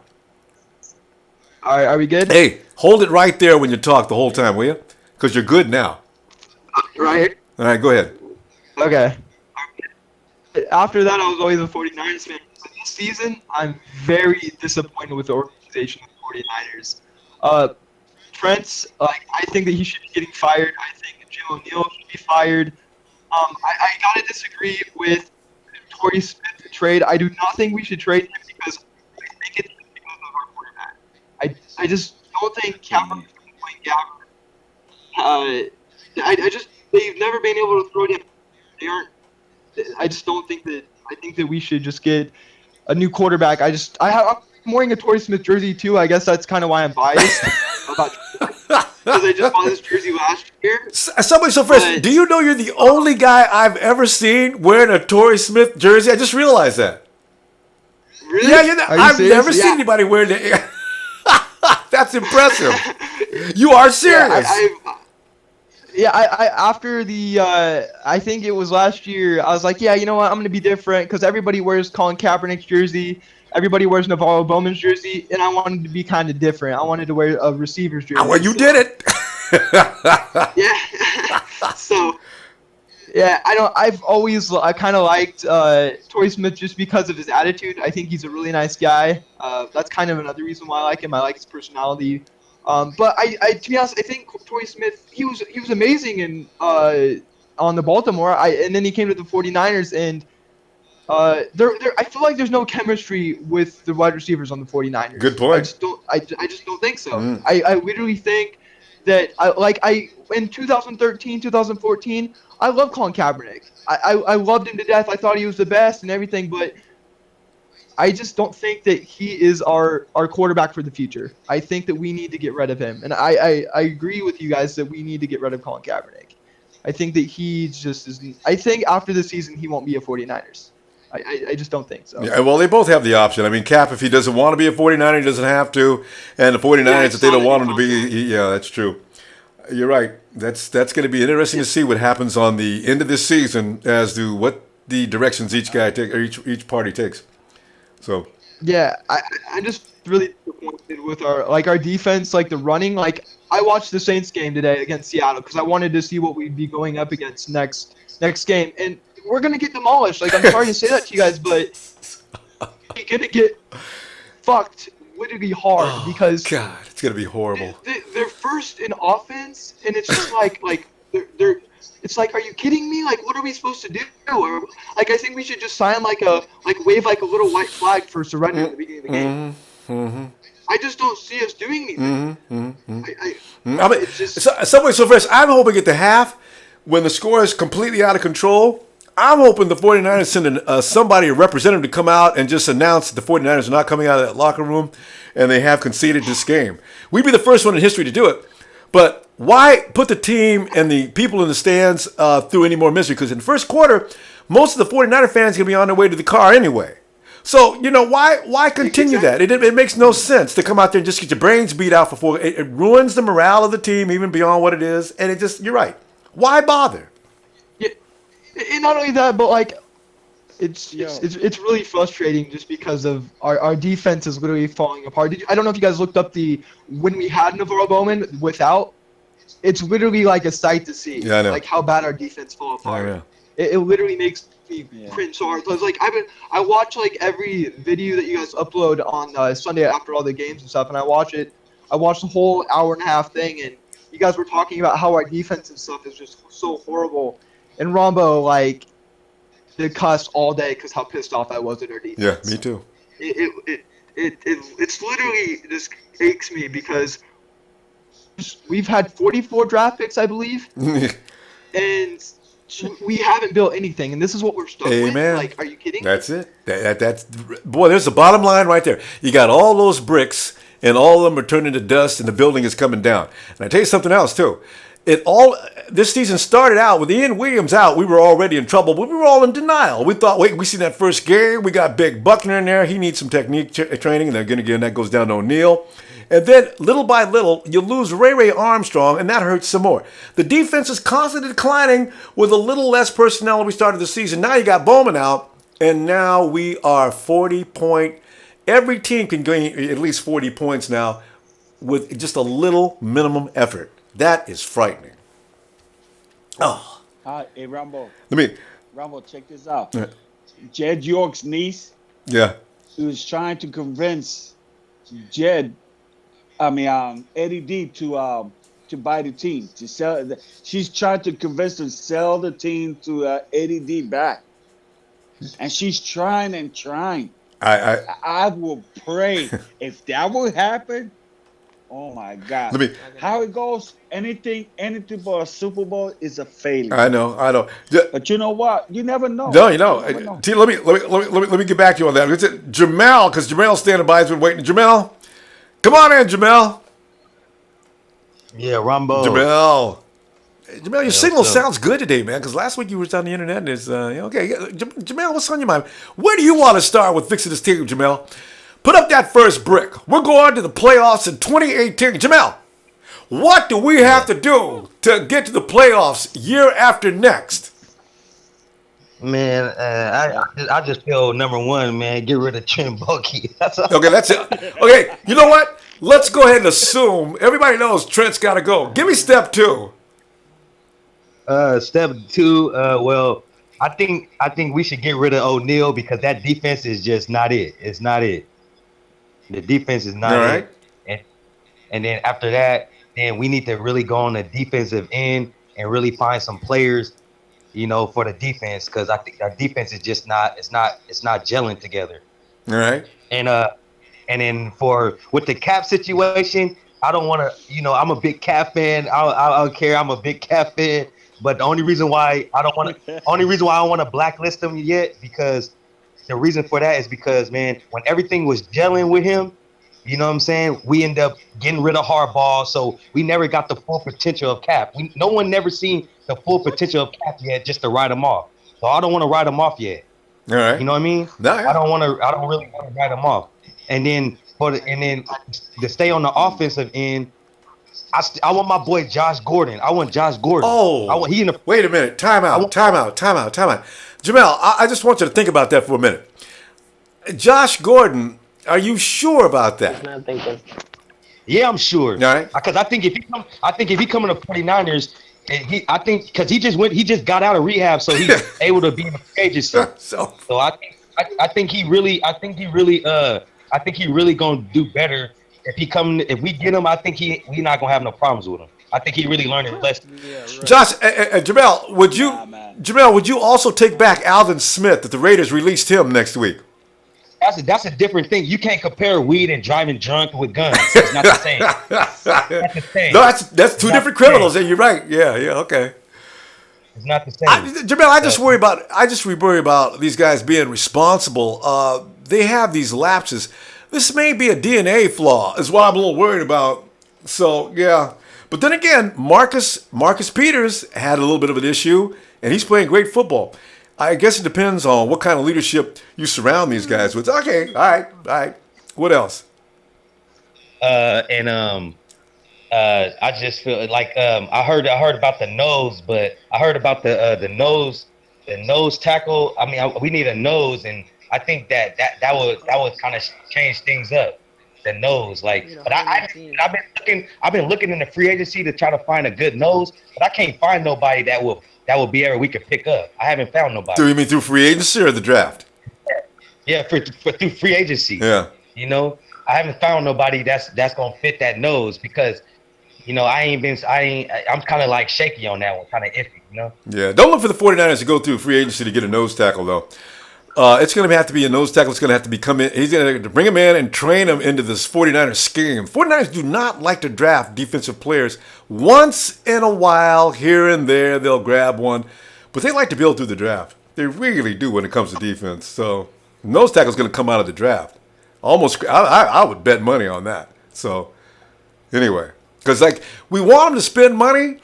All right, are we good? Hey, hold it right there when you talk the whole time, will you? Because you're good now. Right here? All right, go ahead. Okay. After that, I was always a 49ers fan. But this season, I'm very disappointed with the organization of the 49ers. Trent's, I think that he should be getting fired. I think Jim O'Neill should be fired. I gotta disagree with the Torrey Smith trade. I do not think we should trade him because I think it's because of our quarterback. I just don't think Kaepernick is playing Gabbard. They've never been able to throw him. They aren't. I just don't think that. I think that we should just get a new quarterback. I'm wearing a Torrey Smith jersey too. I guess that's kind of why I'm biased about because I just bought this jersey last year. Somebody so fresh. Do you know you're the only guy I've ever seen wearing a Torrey Smith jersey? I just realized that. Really? Yeah, I've never seen anybody wearing that. That's impressive. You are serious. After the, I think it was last year, I was like, yeah, you know what, I'm going to be different because everybody wears Colin Kaepernick's jersey, everybody wears Navarro Bowman's jersey, and I wanted to be kind of different. I wanted to wear a receiver's jersey. Well, you did it. Yeah. So, yeah, I kind of liked Torrey Smith just because of his attitude. I think he's a really nice guy. That's kind of another reason why I like him. I like his personality. But to be honest, I think Torrey Smith, he was amazing on the Baltimore. And then he came to the 49ers, and I feel like there's no chemistry with the wide receivers on the 49ers. Good point. I just don't think so. I literally think that in 2013, 2014, I loved Colin Kaepernick. I loved him to death. I thought he was the best and everything, but I just don't think that he is our quarterback for the future. I think that we need to get rid of him. And I agree with you guys that we need to get rid of Colin Kaepernick. I think that he just isn't. I think after the season, he won't be a 49ers. I just don't think so. Yeah, well, they both have the option. I mean, Cap, if he doesn't want to be a 49er, he doesn't have to. And the 49ers, if they don't want him to be, yeah, that's true. You're right. That's going to be interesting to see what happens on the end of this season as to what the directions each guy take or each party takes. So yeah, I'm just really disappointed with our defense, the running. I watched the Saints game today against Seattle because I wanted to see what we'd be going up against next game, and we're gonna get demolished. I'm sorry to say that to you guys, but we're gonna get fucked literally hard because God, it's gonna be horrible. They're first in offense, and it's just they're. It's are you kidding me? What are we supposed to do? Or, I think we should just sign wave a little white flag for surrender at the beginning of the game. Mm-hmm. I just don't see us doing anything. It's just somewhere so fresh. I'm hoping at the half, when the score is completely out of control, I'm hoping the 49ers send somebody, a representative, to come out and just announce that the 49ers are not coming out of that locker room and they have conceded this game. We'd be the first one in history to do it. But why put the team and the people in the stands through any more misery? Because in the first quarter, most of the 49er fans are going to be on their way to the car anyway. So, why continue that? It makes no sense to come out there and just get your brains beat out for 4. It ruins the morale of the team even beyond what it is. And you're right. Why bother? Yeah, and not only that, but it's really frustrating just because of our defense is literally falling apart. I don't know if you guys looked up when we had Navarro Bowman without. It's literally a sight to see. Yeah, I know. How bad our defense fall apart. Oh, yeah. It literally makes me cringe so hard. I was I watch every video that you guys upload on Sunday after all the games and stuff, and I watch the whole hour and a half thing, and you guys were talking about how our defense and stuff is just so horrible. And Ronbo did cuss all day because how pissed off I was at our defense. Yeah, me too. It's literally just aches me because we've had 44 draft picks, I believe, and we haven't built anything, and this is what we're stuck with. Are you kidding? That's it. That's boy. There's the bottom line right there. You got all those bricks, and all of them are turning to dust, and the building is coming down. And I tell you something else too. This season started out with Ian Williams out. We were already in trouble, but we were all in denial. We thought, wait, we see that first game. We got Big Buckner in there. He needs some technique training, and they're going to get that goes down to O'Neill. And then, little by little, you lose Ray Armstrong, and that hurts some more. The defense is constantly declining with a little less personnel than we started the season. Now you got Bowman out, and now we are 40-point. Every team can gain at least 40 points now with just a little minimum effort. That is frightening. Oh. Hey, Ronbo. Let me. Ronbo, check this out. Jed York's niece. Yeah. He was trying to convince Eddie D to buy the team, to sell. She's trying to convince him to sell the team to Eddie D back, and she's trying and trying. I will pray if that would happen. Oh my God! How it goes? Anything but a Super Bowl is a failure. I know. But you know what? You never know. No, you know. T, let me get back to you on that. It's Jamel, because Jamel's standing by. Has been waiting. Jamel, come on in, Jamel. Yeah, Ronbo. Jamel, your signal sounds good today, man. Because last week you were on the internet and it's okay. Jamel, what's on your mind? Where do you want to start with fixing this team, Jamel? Put up that first brick. We're going to the playoffs in 2018. Jamel, what do we have to do to get to the playoffs year after next? Man, I just feel number one, man, get rid of Trent Baalke. That's all. Okay, that's it. Okay, you know what? Let's go ahead and assume everybody knows Trent's got to go. Give me step two. Step two, well, I think we should get rid of O'Neal because that defense is just not it. It's not it. The defense is not it. And then after that, then we need to really go on the defensive end and really find some players, for the defense, because I think our defense is just not it's not gelling together. All right. And then with the Cap situation, I don't want to, I'm a big Cap fan. I don't care. I'm a big Cap fan. But the only reason why I don't want to blacklist him yet, because the reason for that is because, man, when everything was gelling with him, you know what I'm saying, we end up getting rid of Harbaugh, so we never got the full potential of Cap. No one never seen the full potential of Cap yet, just to write him off. So I don't want to write him off yet. All right. You know what I mean? No, yeah. I don't really want to write him off. And then to stay on the offensive end, I want my boy Josh Gordon. I want Josh Gordon. Oh, wait a minute. Time out. Jamel, I just want you to think about that for a minute. Josh Gordon, are you sure about that? Yeah, I'm sure. All right. Because I think if he come to the 49ers, because he just got out of rehab, so he's able to be in the free agency. So I think he really gonna do better. If we get him, I think we not gonna have no problems with him. I think he really learned his lesson. Yeah, right. Josh, Jamel, would you also take back Alvin Smith that the Raiders released him next week? That's a different thing. You can't compare weed and driving drunk with guns. It's not the same. That's the same. No, that's two different criminals. And you're right. Yeah, okay. It's not the same. Jamel, I just worry about these guys being responsible. They have these lapses. This may be a DNA flaw, is what I'm a little worried about. So, yeah. But then again, Marcus Peters had a little bit of an issue, and he's playing great football. I guess it depends on what kind of leadership you surround these guys with. Okay, all right. What else? I just feel like I heard about the nose, but I heard about the nose tackle. I mean, we need a nose, and I think that would kind of change things up. The nose, but I've been looking in the free agency to try to find a good nose, but I can't find nobody that will be able we could pick up. I haven't found nobody. Do you mean through free agency or the draft? Yeah, for through free agency. Yeah. I haven't found nobody that's gonna fit that nose because, I'm kind of like shaky on that one, kind of iffy, Yeah, don't look for the 49ers to go through free agency to get a nose tackle though. It's going to have to be a nose tackle. It's going to have to be he's going to bring him in and train him into this 49ers scheme. 49ers do not like to draft defensive players. Once in a while, here and there, they'll grab one. But they like to build through the draft. They really do when it comes to defense. So nose tackle is going to come out of the draft. I would bet money on that. So anyway, because we want them to spend money.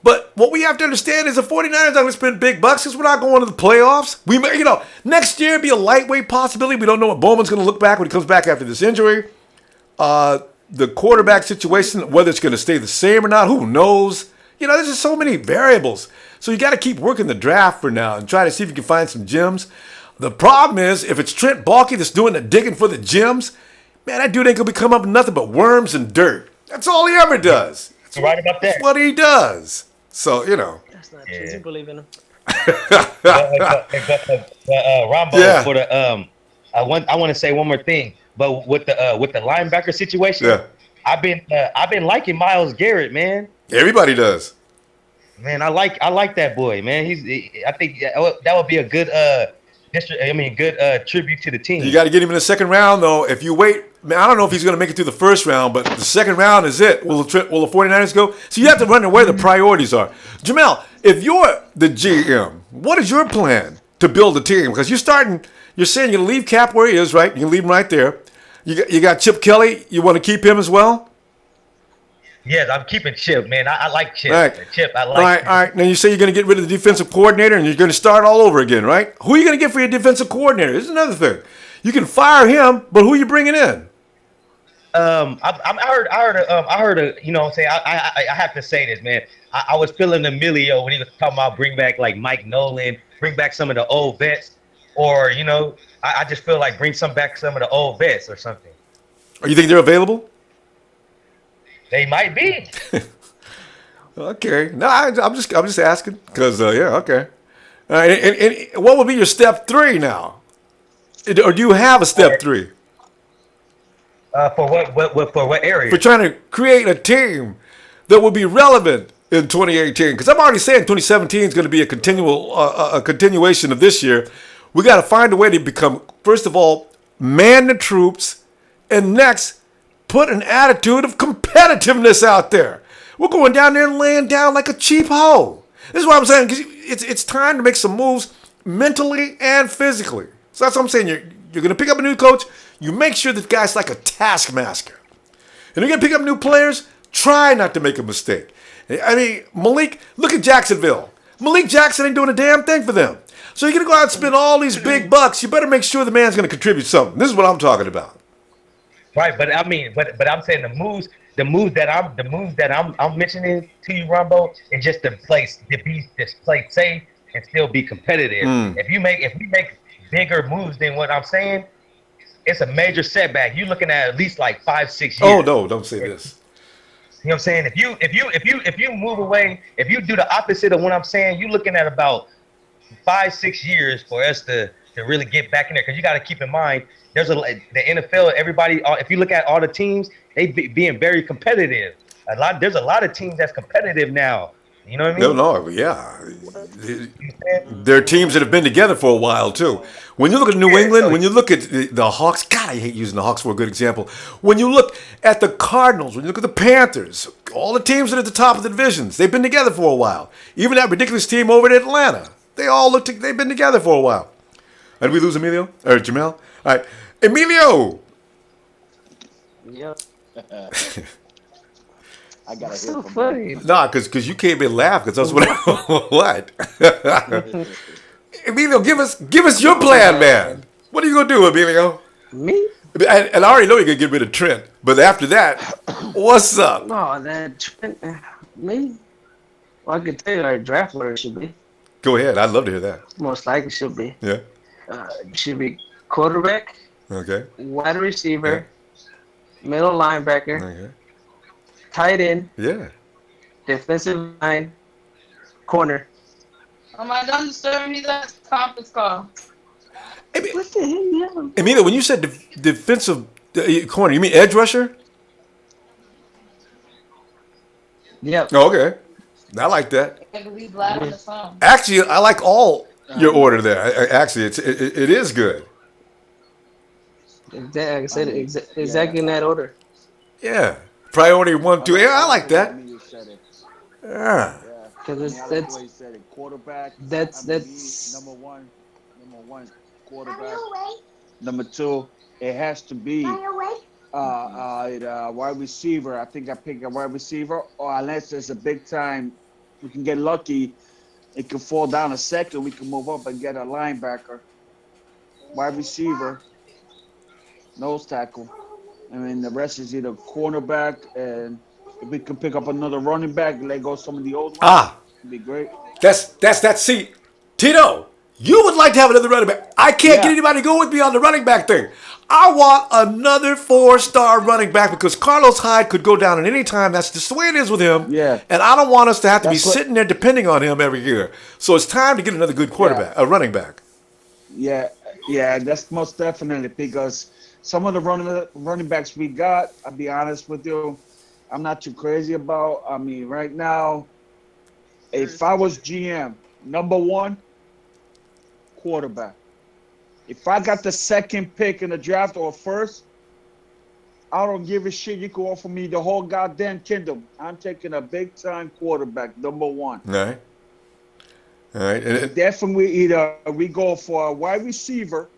But what we have to understand is the 49ers are going to spend big bucks because we're not going to the playoffs. We may, next year be a lightweight possibility. We don't know what Bowman's going to look back when he comes back after this injury. the quarterback situation, whether it's going to stay the same or not, who knows? You know, there's just so many variables. So you got to keep working the draft for now and try to see if you can find some gems. The problem is, if it's Trent Baalke that's doing the digging for the gems, man, that dude ain't going to be coming up with nothing but worms and dirt. That's all he ever does. You're right about that. That's what he does. So, you know. That's not true. You believe in him. Ronbo, Yeah. for the I want to say one more thing, but with the linebacker situation, Yeah. I've been liking Myles Garrett, man. Everybody does. Man, I like that boy, man. I think that would be a good tribute to the team. You got to get him in the second round, though. If you wait, man, I don't know if he's going to make it through the first round, but the second round is it. Will the 49ers go? So you have to run where the priorities are. Jamel, if you're the GM, what is your plan to build a team? Because you're saying you're going to leave Cap where he is, right? You can leave him right there. You got Chip Kelly. You want to keep him as well? Yes, I'm keeping Chip, man. I like Chip. Right. Chip, I like. All right. Now you say you're going to get rid of the defensive coordinator and you're going to start all over again, right? Who are you going to get for your defensive coordinator? This is another thing. You can fire him, but who are you bringing in? I heard. You know what I'm saying? I have to say this, man. I was feeling Emilio when he was talking about bring back like Mike Nolan, bring back some of the old vets, or you know, I just feel like bring back some of the old vets or something. Or you think they're available? They might be. Okay. No, I'm just asking because yeah, okay. All right. And what would be your step 3 now? Or do you have a step 3? For what area? For trying to create a team that will be relevant in 2018. Because I'm already saying 2017 is going to be a continuation of this year. We got to find a way to become, first of all, man the troops, and next, put an attitude of competitiveness out there. We're going down there and laying down like a cheap hoe. This is what I'm saying. 'Cause it's time to make some moves mentally and physically. So that's what I'm saying. You're going to pick up a new coach. You make sure that guy's like a taskmaster. And you're going to pick up new players. Try not to make a mistake. I mean, Malik, look at Jacksonville. Malik Jackson ain't doing a damn thing for them. So you're going to go out and spend all these big bucks. You better make sure the man's going to contribute something. This is what I'm talking about. Right, but I mean, but I'm saying the moves that I'm mentioning to you, Ronbo, is just to play safe and still be competitive. If we make bigger moves than what I'm saying, it's a major setback. You're looking at least like 5-6 years. Oh no, don't say this. You know what I'm saying? If you move away, if you do the opposite of what I'm saying, you're looking at about 5-6 years for us to really get back in there. Because you got to keep in mind, the NFL, everybody. If you look at all the teams, they being very competitive. There's a lot of teams that's competitive now. You know what I mean? No, yeah. There are teams that have been together for a while too. When you look at New England, when you look at the Hawks, God, I hate using the Hawks for a good example. When you look at the Cardinals, when you look at the Panthers, all the teams that are at the top of the divisions, they've been together for a while. Even that ridiculous team over in Atlanta, they've been together for a while. Did we lose Emilio or Jamel? All right, Emilio. Yep. I gotta hear So from funny. Nah, because you can't be laugh because that's what. Emilio, give us your plan, man. What are you gonna do, Emilio? Me? And I already know you're gonna get rid of Trent, but after that, what's up? No, that Trent. Me? Well, I could tell you our draft order should be. Go ahead. I'd love to hear that. Most likely should be. Yeah. Should be quarterback, Okay. wide receiver, middle linebacker, Okay. tight end, Yeah. defensive line, corner. Am I done disturbing you? That's conference call. What the hell? Yeah. Emilio, when you said defensive corner, you mean edge rusher? Yep. Oh, okay. I like that. I can be loud on the phone. Actually, I like all your order there. Actually, it is good. Like I said, exactly in that order. Yeah. Priority 1, 2. Yeah, I like that. Yeah. Because quarterback. that's number one quarterback. Number 2, it has to be wide receiver. I think I pick a wide receiver, or unless there's a big time, we can get lucky. It can fall down a second. We can move up and get a linebacker, wide receiver, nose tackle. I mean, the rest is either cornerback, and if we can pick up another running back, let go some of the old ones, Ah, it'd be great. that's that. See, Tito, you would like to have another running back. I can't get Yeah, anybody to go with me on the running back thing. I want another 4-star running back because Carlos Hyde could go down at any time. That's just the way it is with him. yeah. And I don't want us to have to be That's what. sitting there depending on him every year. So it's time to get another good Yeah, quarterback, a running back. yeah, yeah. That's most definitely because some of the running backs we got. I'll be honest with you, I'm not too crazy about. I mean, right now, if I was GM, number one quarterback. If I got the second pick in the draft or first, I don't give a shit. You can offer me the whole goddamn kingdom. I'm taking a big time quarterback, number one. All right. All right. Definitely either we go for a wide receiver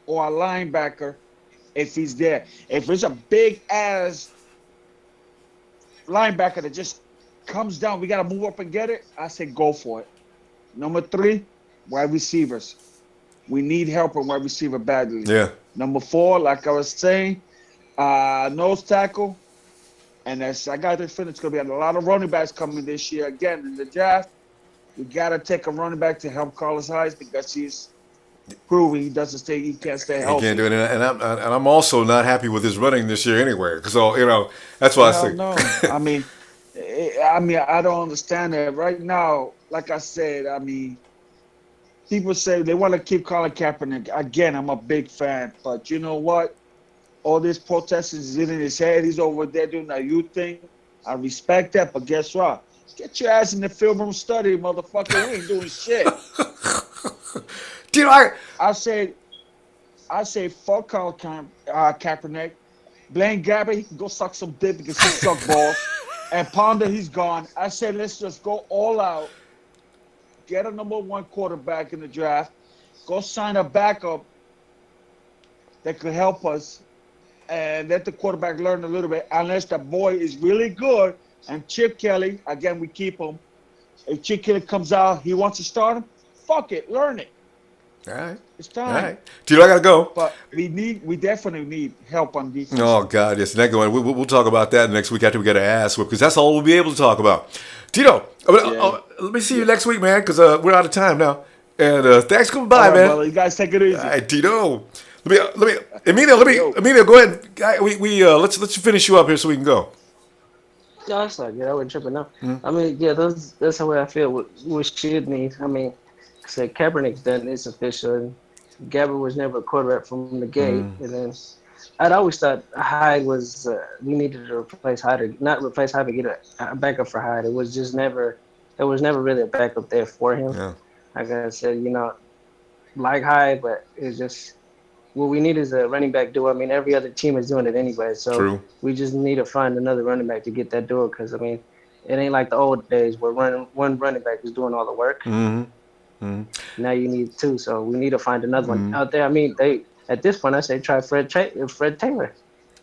or a linebacker if he's there. If it's a big ass linebacker that just comes down, we got to move up and get it. I say go for it. Number three, wide receivers. We need help on wide receiver badly. Yeah. Number four, like I was saying, nose tackle. And as I got to finish, it's going to be a lot of running backs coming this year. Again, in the draft, we got to take a running back to help Carlos Hyde because he's proving he can't stay He healthy. can't do it, and I'm also not happy with his running this year anyway. So that's why I Hell say. no. I don't understand that. Right now, like I said, people say they want to keep Colin Kaepernick. Again, I'm a big fan, but you know what? All this protesting is in his head. He's over there doing that youth thing. I respect that, but guess what? Get your ass in the film room study, motherfucker. We ain't doing shit. Do you know, I say, fuck Colin Kaepernick. Blaine Gabbert, he can go suck some dick because he suck balls. And Ponder, he's gone. I said, let's just go all out. Get a number one quarterback in the draft. Go sign a backup that could help us. And let the quarterback learn a little bit. Unless the boy is really good. And Chip Kelly, again, we keep him. If Chip Kelly comes out, he wants to start him. Fuck it, learn it. all right. It's time. All right. Tito, I gotta go. But we definitely need help on defense. Oh God, yes. That going. We'll talk about that next week after we get our ass whipped because that's all we'll be able to talk about. Tito, let me see you next week, man, because we're out of time now. And thanks for coming by, All right, man. brother, you guys take it easy. All right, Tito. Emilio, go ahead. Let's finish you up here so we can go. No, it's not good. I wasn't tripping out. I mean, yeah, that's the way I feel. We should need. I mean, I said Kaepernick's done. It's official. And Gabbert was never a quarterback from the gate. And then I'd always thought Hyde was. We needed to replace Hyde, or not replace Hyde, but get a backup for Hyde. It was just never. There was never really a backup there for him. Yeah. Like I said, like Hyde, but it's just. What we need is a running back duo. I mean, every other team is doing it anyway. So True. we just need to find another running back to get that duo because, I mean, it ain't like the old days where one running back is doing all the work. Mm-hmm. Now you need two. So we need to find another one out there. I mean, at this point, I say try Fred Taylor.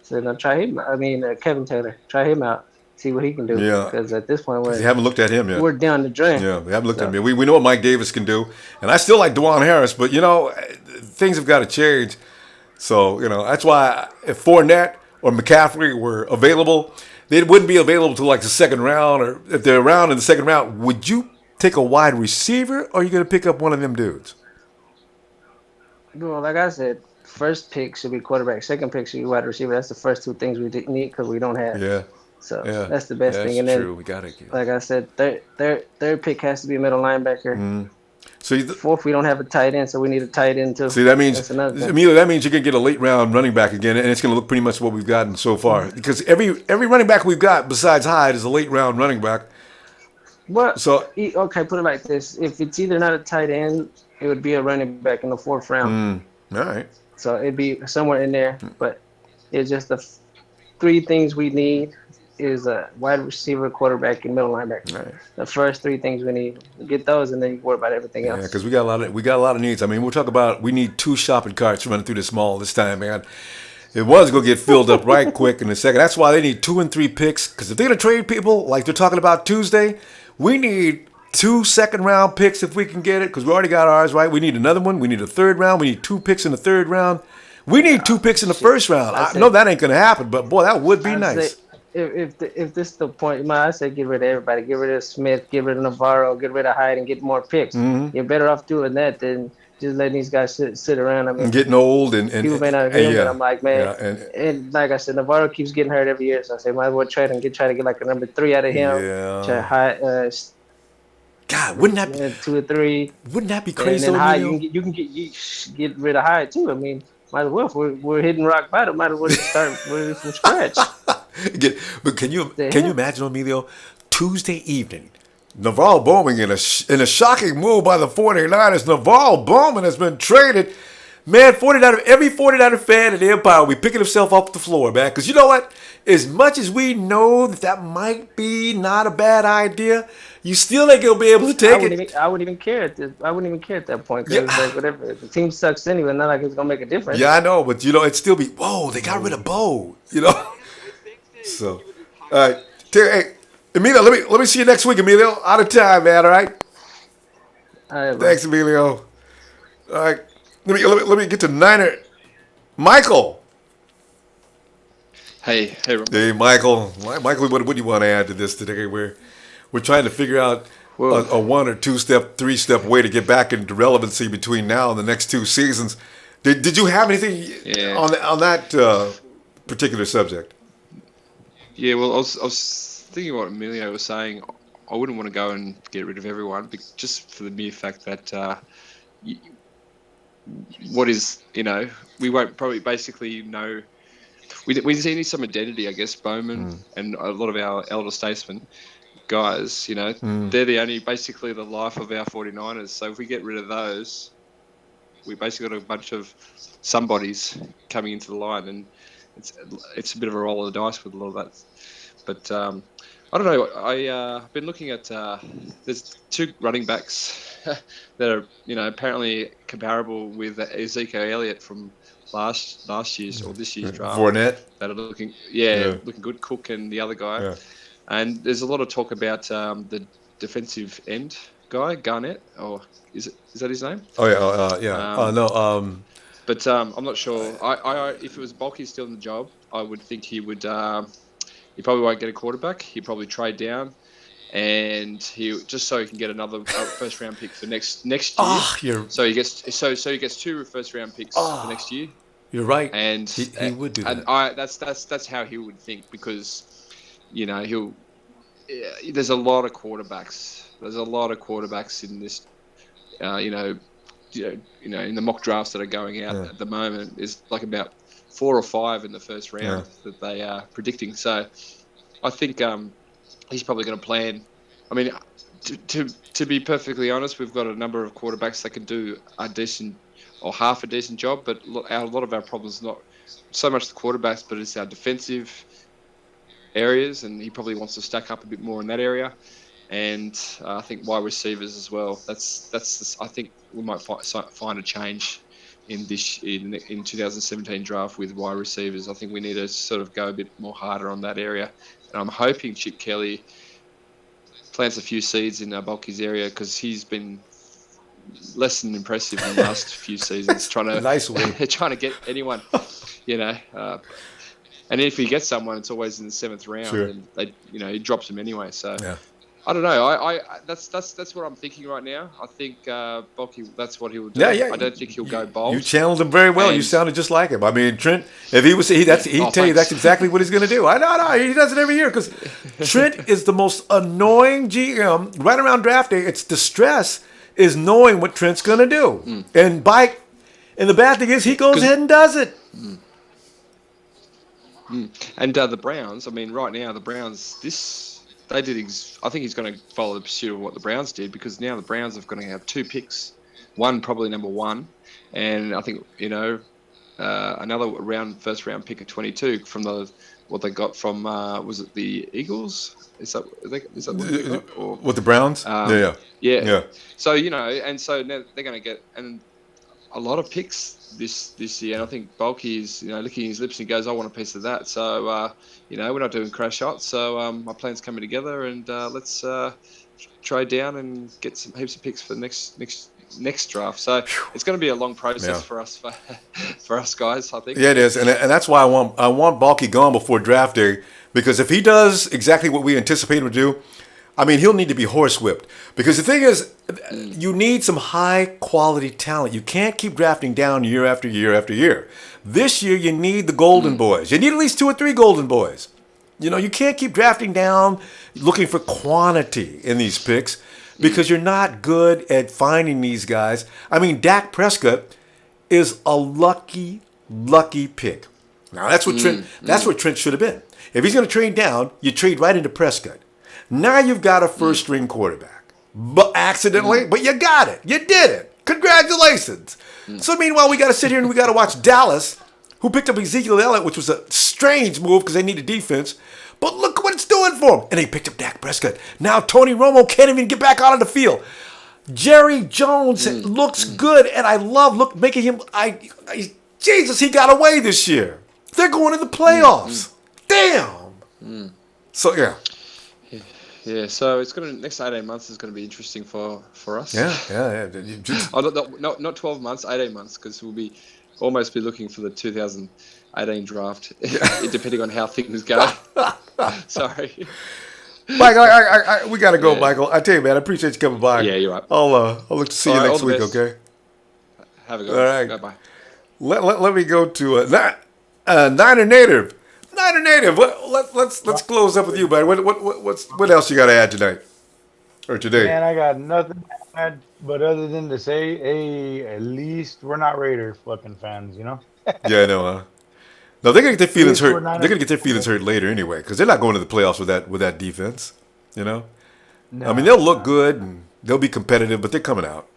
So now try him. I mean, Kevin Taylor. Try him out. See what he can do. Yeah. Because at this point, You haven't looked at him yet. we're down the drain. Yeah, we haven't looked at him. We know what Mike Davis can do, and I still like DeJuan Harris, but things have got to change. So that's why if Fournette or McCaffrey were available, they wouldn't be available to like the second round, or if they're around in the second round, would you take a wide receiver, or are you going to pick up one of them dudes? Well, like I said, first pick should be quarterback. Second pick should be wide receiver. That's the first two things we need because we don't have. Yeah. So Yeah. that's the best thing. And That's then, true. We got to get. like I said, third pick has to be a middle linebacker. So Fourth, we don't have a tight end, so we need a tight end too. See, that means That's another thing. Emilio, that means you can get a late round running back again, and it's going to look pretty much what we've gotten so far. Because every running back we've got besides Hyde is a late round running back. Well, So okay, put it like this: if it's either not a tight end, it would be a running back in the fourth round. all right. So it'd be somewhere in there. But it's just the three things we need is a wide receiver, quarterback, and middle linebacker. Right. The first three things we need. We get those, and then you can worry about everything Yeah, else. because we got a lot of needs. I mean, we'll talk about we need 2 shopping carts running through this mall this time, man. It was going to get filled up right quick in a second. That's why they need 2 and 3 picks. Because if they're going to trade people like they're talking about Tuesday, we need 2 second-round picks if we can get it. Because we already got ours, right? We need another one. We need a third round. We need 2 picks in the third round. We need 2 picks in the first round. I know that ain't gonna happen, but boy, that would be nice. If this is the point, I say get rid of everybody. Get rid of Smith. Get rid of Navarro. Get rid of Hyde and get more picks. Mm-hmm. You're better off doing that than just letting these guys sit around. I mean, and getting old and people may not agree, but I'm like, man, yeah, and like I said, Navarro keeps getting hurt every year, so I say might as well try to get like a number 3 out of him. Yeah. Try Hyde, God, wouldn't that be 2 or 3? Wouldn't that be crazy? And then Hyde, you can get rid of Hyde too. I mean, might as well. If we're hitting rock bottom, might as well start from scratch. But can you imagine, Emilio, Tuesday evening, Navarro Bowman in a shocking move by the 49ers. Navarro Bowman has been traded. Man, every 49er fan in the Empire will be picking himself off the floor, man. Because you know what? As much as we know that might be not a bad idea, you still ain't gonna be able to take it. I wouldn't even care at that point. Cause it's like whatever. The team sucks anyway. Not like it's gonna make a difference. Yeah, I know, but it'd still be they got rid of Bo. So, all right, hey, Emilio, let me see you next week, Emilio. Out of time, man. All right. All right, thanks, Emilio. All right, let me get to Niner. Michael. Hey, Ronbo. Hey, Michael. Michael, what do you want to add to this today? We're trying to figure out a 1 or 2 step, 3 step way to get back into relevancy between now and the next 2 seasons. Did you have anything on that particular subject? Yeah, well, I was thinking what Emilio was saying. I wouldn't want to go and get rid of everyone, but just for the mere fact that we won't probably basically know. We need some identity, I guess. Bowman and a lot of our elder statesmen guys, they're basically the life of our 49ers. So if we get rid of those, we basically got a bunch of somebodies coming into the line, and it's a bit of a roll of the dice with a lot of that. But I don't know. I've been looking at there's 2 running backs that are apparently comparable with Ezekiel Elliott from last year's or this year's draft. Fournette. That are looking good. Cook and the other guy. Yeah. And there's a lot of talk about the defensive end guy, Garnett, or is that his name? Oh yeah, no. But I'm not sure. I if it was Baalke still in the job, I would think he would. He probably won't get a quarterback. He'd probably trade down, and he so he can get another first round pick for next year. So he gets 2 first round picks for next year. You're right. And he would do that. And that's how he would think, because he'll. There's a lot of quarterbacks. There's a lot of quarterbacks in this. In the mock drafts that are going out at the moment, is like about 4 or 5 in the first round that they are predicting. So I think he's probably going to plan. I mean, to be perfectly honest, we've got a number of quarterbacks that can do a decent or half a decent job, but a lot of our problems is not so much the quarterbacks, but it's our defensive areas, and he probably wants to stack up a bit more in that area. And I think wide receivers as well. I think we might find a change in 2017 draft with wide receivers. I think we need to sort of go a bit more harder on that area. And I'm hoping Chip Kelly plants a few seeds in Baalke's area, because he's been less than impressive in the last few seasons, trying to get anyone, and if he gets someone, it's always in the 7th round, and he drops them anyway. So. Yeah. I don't know. I that's what I'm thinking right now. I think Baalke, that's what he will do. Yeah. I don't think he'll go bold. You channeled him very well. You sounded just like him. I mean, Trent, if he was, he'd tell you that's exactly what he's going to do. I know. He does it every year, because Trent is the most annoying GM right around draft day. It's the stress is knowing what Trent's going to do, and the bad thing is he goes ahead and does it. And the Browns. I mean, right now the Browns They did. I think he's going to follow the pursuit of what the Browns did, because now the Browns are going to have 2 picks, one probably number 1, and I think another first round pick at 22 from what they got from was it the Eagles? Is that what they got? Or, what, the Browns? Yeah. So and so now they're going to get a lot of picks this year, and I think Baalke is licking his lips and he goes, I want a piece of that. So we're not doing crash shots, so my plan's coming together, and let's trade down and get some heaps of picks for next next draft. So it's going to be a long process Yeah. for us for us guys, I think. Yeah, it is, and that's why I want Baalke gone before draft day, because if he does exactly what we anticipate him to do, I mean, he'll need to be horsewhipped. Because the thing is, you need some high quality talent. You can't keep drafting down year after year after year. This year, you need the golden boys. You need at least 2 or 3 golden boys. You know, you can't keep drafting down looking for quantity in these picks because you're not good at finding these guys. I mean, Dak Prescott is a lucky pick. Now that's what Trent should have been. If he's going to trade down, you trade right into Prescott. Now you've got a first string quarterback, but accidentally, but you got it. You did it. Congratulations. So meanwhile, we got to sit here and we got to watch Dallas, who picked up Ezekiel Elliott, which was a strange move because they needed defense. But look what it's doing for them. And they picked up Dak Prescott. Now Tony Romo can't even get back out on the field. Jerry Jones looks good, and I love making him. Jesus, he got away this year. They're going to the playoffs. Damn. So yeah. Yeah, so it's going to next 18 months is going to be interesting for us. Yeah. Oh, not 12 months, 18 months, because we'll be almost be looking for the 2018 draft, depending on how things go. Sorry. Michael, we got to go, yeah. Michael. I tell you, man, I appreciate you coming by. Yeah, you're right. I'll look to see you next week, okay? Have a good one. Bye-bye. Let me go to Niner Native. Niner Native. Let's close up with you, buddy. What else you got to add tonight or today? Man, I got nothing to add, but other than to say, hey, at least we're not Raider fucking fans, you know? Yeah, I know, huh? No, they're gonna get their feelings hurt. They're gonna get their feelings hurt later anyway, because they're not going to the playoffs with that defense. You know, I mean, they'll look good and they'll be competitive, but they're coming out.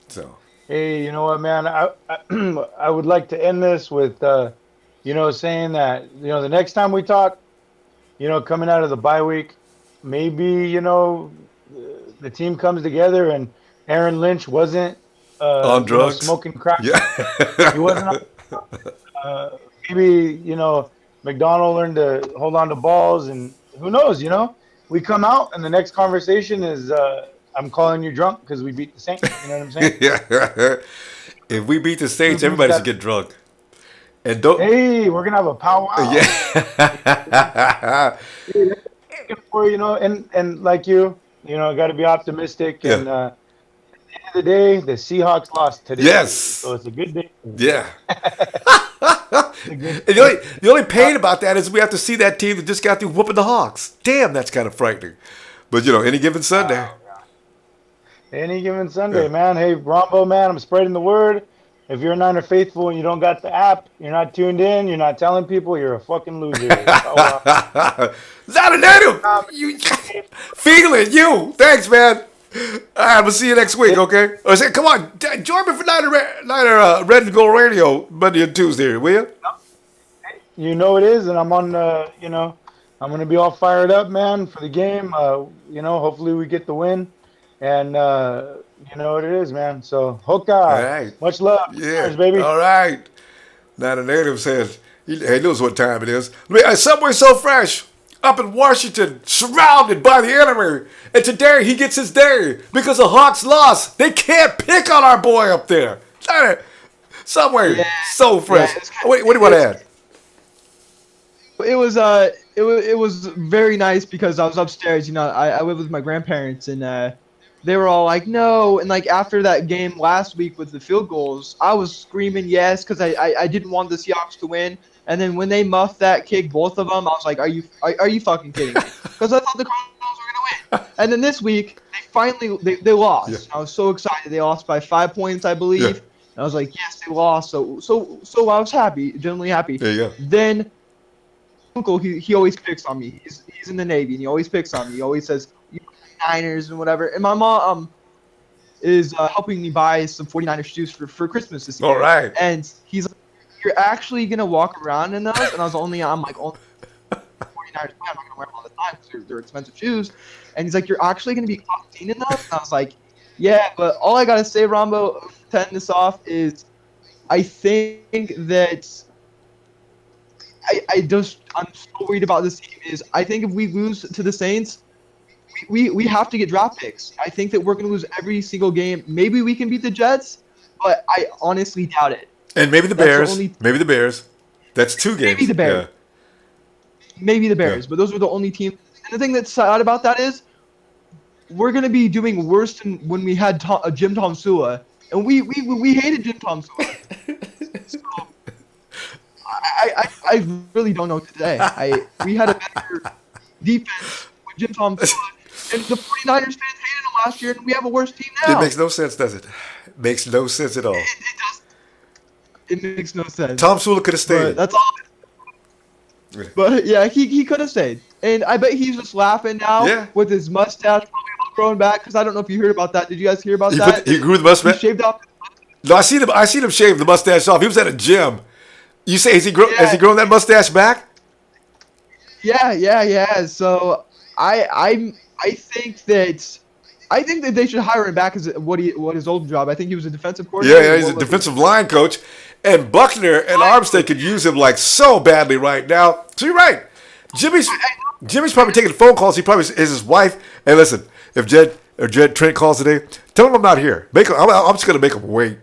So. Hey, you know what, man? I would like to end this with, saying that the next time we talk, coming out of the bye week, maybe the team comes together and Aaron Lynch wasn't on drugs, smoking crack. Yeah, he wasn't. Maybe McDonald learned to hold on to balls, and who knows? We come out and the next conversation is I'm calling you drunk because we beat the Saints. You know what I'm saying? Yeah. If we beat the Saints, everybody should get drunk. And don't. Hey, we're gonna have a powwow. Yeah. And like got to be optimistic. Yeah. And at the end of the day, the Seahawks lost today. Yes. So it's a good day. Yeah. The only pain about that is we have to see that team that just got through whooping the Hawks. Damn, that's kind of frightening. But any given Sunday. Any given Sunday, man. Hey, Ronbo, man, I'm spreading the word. If you're a Niner faithful and you don't got the app, you're not tuned in, you're not telling people, you're a fucking loser. Not a native. You feel it, you. Thanks, man. All right, we'll see you next week, okay? Or say, come on, join me for Niner Red and Gold Radio Monday and Tuesday, will you? You know it is, and I'm on. I'm gonna be all fired up, man, for the game. Hopefully we get the win, and you know what it is, man. So Hoka, all right. Much love, cheers, baby. All right. Now the native says he knows what time it is. Subway So Fresh up in Washington, surrounded by the enemy. And today he gets his day because the Hawks lost. They can't pick on our boy up there. Somewhere so fresh. What do you want to add? It was very nice because I was upstairs. I live with my grandparents, and they were all like, no. And like after that game last week with the field goals, I was screaming yes because I didn't want the Seahawks to win. And then when they muffed that kick, both of them, I was like, are you fucking kidding me? Because I thought the Cardinals were gonna win. And then this week, they lost. Yeah. I was so excited. They lost by 5 points, I believe. Yeah. And I was like, yes, they lost. So I was happy, genuinely happy. There you go. Then uncle, he always picks on me. He's in the Navy, and he always picks on me. He always says Niners and whatever. And my mom is helping me buy some 49ers shoes for Christmas this year. All right. And he's like, you're actually gonna walk around in those? And I'm like, only 49ers. I'm not gonna wear them all the time because they're expensive shoes. And he's like, you're actually gonna be caught in those? And I was like, yeah. But all I gotta say, Ronbo, to end this off is, I think that I'm so worried about this team. I think if we lose to the Saints, we have to get draft picks. I think that we're going to lose every single game. Maybe we can beat the Jets, but I honestly doubt it. And maybe the That's the Bears. only- Maybe the Bears. That's 2 games. Maybe the Bears. Yeah. Maybe the Bears, but those were the only teams. And the thing that's sad about that is we're going to be doing worse than when we had Jim Tom Sula, and we hated Jim Tom Sula. So, I really don't know what to say. We had a better defense with Jim Tom Sula, and the 49ers fans hated him last year, and we have a worse team now. It makes no sense, does it? Makes no sense at all. It does. It makes no sense. Tom Sula could have stayed. But that's all. But yeah, he could have stayed, and I bet he's just laughing now with his mustache probably all growing back. Because I don't know if you heard about that. Did you guys hear about that? He grew the mustache. He shaved off. No, I seen him shave the mustache off. He was at a gym. You say has he grown that mustache back? Yeah. So I think that they should hire him back as what his old job. I think he was a defensive coordinator. Yeah, he's a defensive line coach. And Buckner and Armstead could use him like so badly right now. So you're right. Jimmy's probably taking phone calls. He probably is his wife. Hey, listen, if Trent calls today, tell him I'm not here. I'm just gonna make him wait.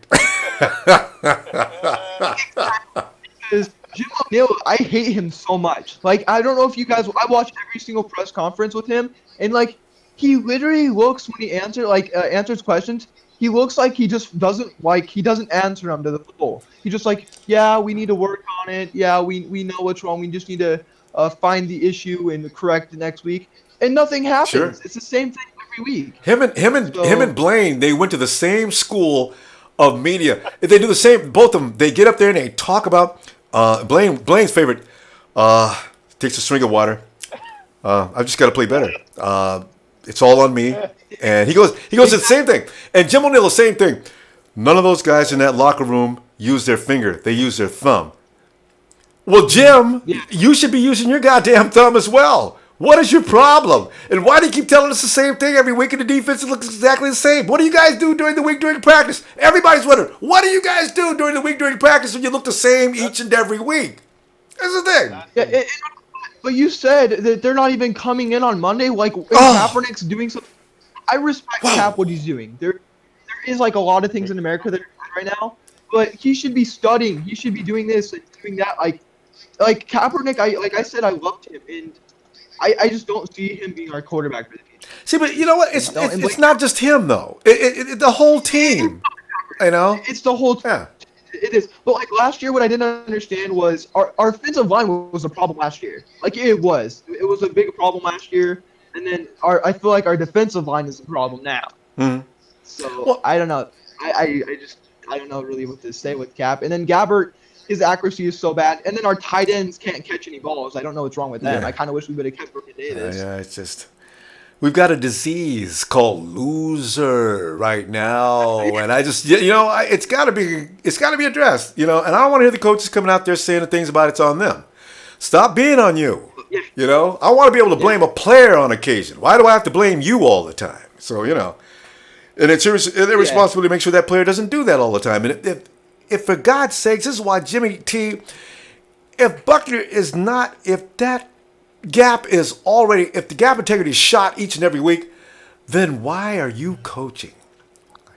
Jim O'Neill, I hate him so much. Like, I don't know if you guys. I watched every single press conference with him, and like, he literally looks when he answers questions. He looks like he doesn't answer them to the full. He just like, yeah, we need to work on it. Yeah, we know what's wrong. We just need to find the issue and correct it next week. And nothing happens. Sure. It's the same thing every week. Him and Blaine, they went to the same school of media. If they do the same, both of them, they get up there and they talk about Blaine's favorite. Takes a string of water. I've just got to play better. It's all on me. And he goes to the same thing. And Jim O'Neill, the same thing. None of those guys in that locker room use their finger. They use their thumb. Well, Jim, you should be using your goddamn thumb as well. What is your problem? And why do you keep telling us the same thing every week and the defense looks exactly the same? What do you guys do during the week during practice? Everybody's wondering, what do you guys do during the week during practice when you look the same each and every week? That's the thing. Yeah, but you said that they're not even coming in on Monday. Like, Kaepernick's doing something. I respect Cap what he's doing. There is like a lot of things in America that are good right now, but he should be studying. He should be doing this and doing that. Like Kaepernick, I said, I loved him, and I just don't see him being our quarterback for the future. See, but you know what? It's not just him though. The whole team. You know, it's the whole team. Yeah. It is. But like last year, what I didn't understand was our offensive line was a problem last year. Like it was a big problem last year. And then I feel like our defensive line is the problem now. Mm-hmm. So I don't know. I don't know really what to say with Cap. And then Gabbert, his accuracy is so bad. And then our tight ends can't catch any balls. I don't know what's wrong with them. Yeah. I kind of wish we would have kept Brooklyn Davis. Yeah, it's just we've got a disease called loser right now, and I just it's got to be addressed. And I don't want to hear the coaches coming out there saying the things about it's on them. Stop being on you. I want to be able to blame a player on occasion. Why do I have to blame you all the time? So, and it's their responsibility to make sure that player doesn't do that all the time. And if for God's sakes, this is why Jimmy T, if Buckner is not, if that gap is already, if the gap integrity is shot each and every week, then why are you coaching?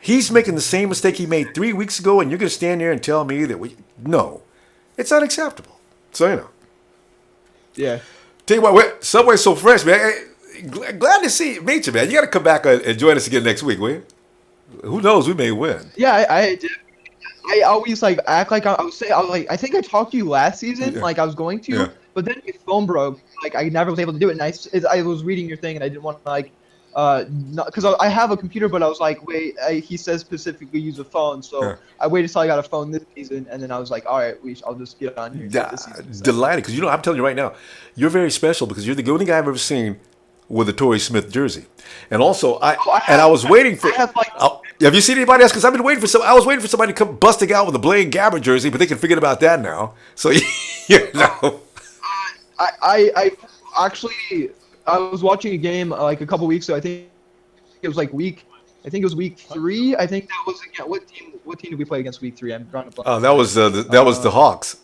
He's making the same mistake he made 3 weeks ago, and you're going to stand there and tell me that no, it's unacceptable. So, Yeah. Tell you what, Subway's so fresh, man. Hey, glad to meet you, man. You got to come back and join us again next week, will you? Who knows? We may win. Yeah, I always act like I was saying. I think I talked to you last season, like I was going to, but then my phone broke. Like I never was able to do it, and I was reading your thing, and I didn't want to because I have a computer, but I was like, wait, he says specifically use a phone, so I waited till I got a phone this season, and then I was like, all right, I'll just get on here. This season, so. Delighted, because I'm telling you right now, you're very special because you're the only guy I've ever seen with a Torrey Smith jersey, and also I was waiting for. Have you seen anybody else? Because I've been waiting for I was waiting for somebody to come busting out with a Blaine Gabbert jersey, but they can forget about that now. So I was watching a game like a couple weeks ago. I think it was week 3. I think that was again. What team did we play against week 3? I'm drawing a blank. Oh, that was the Hawks.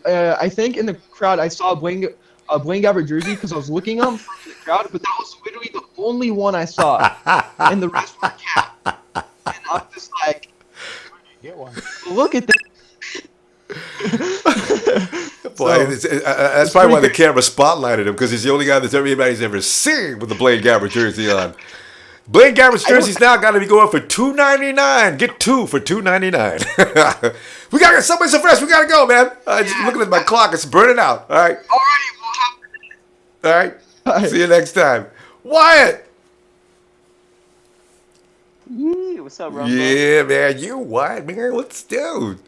I think in the crowd I saw Blaine a Blaine Gabbert jersey because I was looking them in the crowd, but that was literally the only one I saw, and the rest were Cap. And I'm just like, Get one. look at that. Boy, So, that's it's probably why pretty the camera spotlighted him, because he's the only guy that everybody's ever seen with the Blaine Gabbert jersey on. Blaine Gabbert's jersey's now got to be going for $2.99. Get two for $2.99. We got to get somebody so fresh. We got to go, man. Just looking at my clock, it's burning out. All right. All right. Bye. See you next time. Wyatt. Yeah, what's up, Ronbo? Yeah, man. You Wyatt, man. What's dude?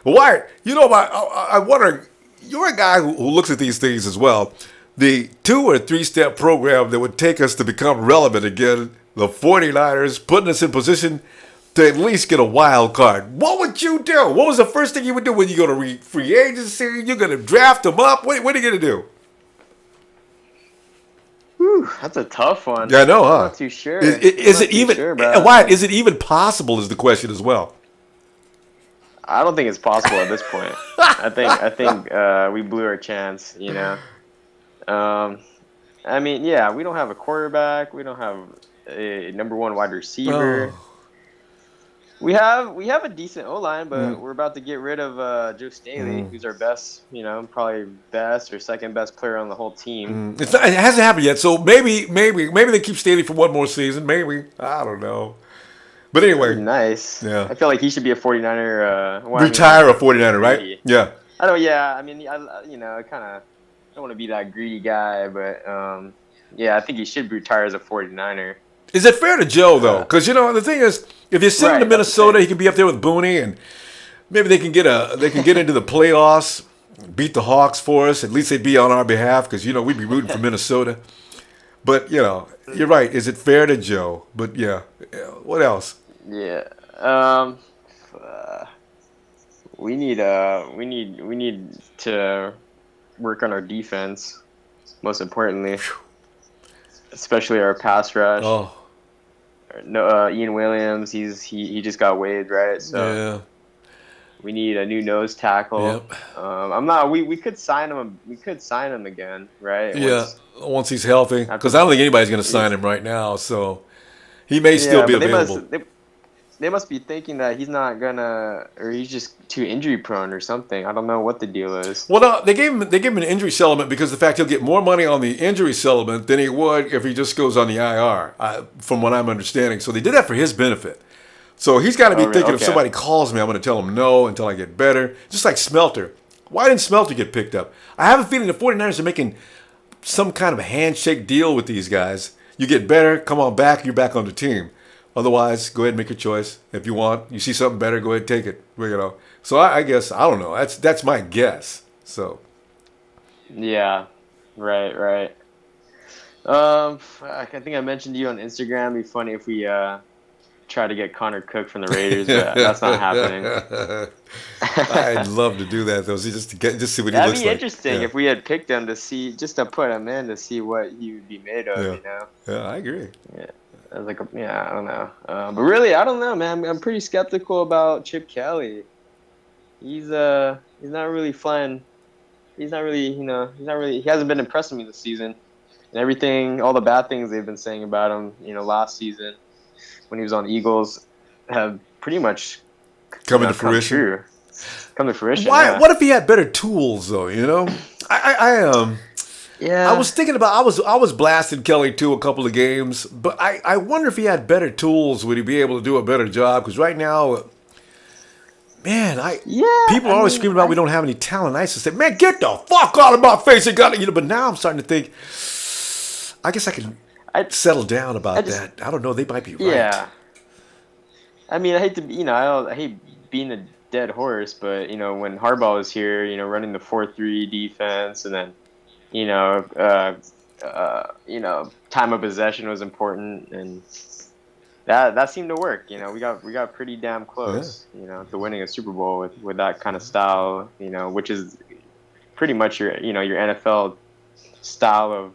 Wyatt, you know, I wonder, you're a guy who looks at these things as well. The 2 or 3 step program that would take us to become relevant again, the 49ers, putting us in position to at least get a wild card. What would you do? What was the first thing you would do when you go to free agency? You're going to draft them up? What are you going to do? Whew, that's a tough one. Yeah, I know, huh? I'm not too sure. Is it even, Wyatt, is it even possible is the question as well? I don't think it's possible at this point. I think we blew our chance, you know. I mean, yeah, we don't have a quarterback. We don't have a number 1 wide receiver. Oh. We have a decent O-line, but we're about to get rid of Joe Staley, who's our best, you know, probably best or second best player on the whole team. It hasn't happened yet, so maybe they keep Staley for one more season. Maybe. I don't know. But anyway. Nice. Yeah. I feel like he should be a 49er. Retire a 49er, right? Yeah. I don't. Yeah. I mean, you know, I kind of don't want to be that greedy guy, but yeah, I think he should retire as a 49er. Is it fair to Joe though? Because you know the thing is, if you send him to Minnesota, he can be up there with Booney, and maybe they can get into the playoffs, beat the Hawks for us. At least they'd be on our behalf, because you know we'd be rooting for Minnesota. But you know, you're right. Is it fair to Joe? But yeah, what else? Yeah. We need to work on our defense, most importantly, especially our pass rush. Oh. No, Ian Williams, he just got waived, right? So Yeah. we need a new nose tackle. Yep. We could sign him. We could sign him again, right? Yeah. Once he's healthy, because I don't think anybody's going to sign him right now. So he may still be available. They must be thinking that he's not gonna, or he's just too injury prone or something. I don't know what the deal is. Well, no, they gave him an injury settlement because of the fact he'll get more money on the injury settlement than he would if he just goes on the IR, from what I'm understanding. So they did that for his benefit. So he's got to be thinking, if somebody calls me, I'm going to tell him no until I get better. Just like Smelter. Why didn't Smelter get picked up? I have a feeling the 49ers are making some kind of a handshake deal with these guys. You get better, come on back, you're back on the team. Otherwise, go ahead and make your choice. If you want, you see something better, go ahead and take it. You know. So I guess, I don't know. That's my guess. So. Yeah, right. I think I mentioned to you on Instagram. It'd be funny if we try to get Connor Cook from the Raiders, but that's not happening. I'd love to do that though. Just see what he looks like. That'd be interesting if we had picked him to put him in to see what he would be made of. Yeah. You know. Yeah, I agree. Yeah. I don't know. But really, I don't know, man. I'm pretty skeptical about Chip Kelly. He's not really flying. He's not really, he hasn't been impressing me this season. And everything, all the bad things they've been saying about him, last season when he was on the Eagles have pretty much come to fruition. Come to fruition. Why? Yeah. What if he had better tools though? Yeah. I was thinking about I was blasting Kelly too a couple of games, but I wonder if he had better tools, would he be able to do a better job? Because right now, man, people are always screaming about we don't have any talent. I used to say, man, get the fuck out of my face, But now I'm starting to think, I guess I can settle down about that. I don't know, they might be right. Yeah. I mean, I hate to, I hate being a dead horse, but when Harbaugh was here, running the 4-3 defense, and then time of possession was important, and that seemed to work. We got pretty damn close, to winning a Super Bowl with that kind of style, which is pretty much your NFL style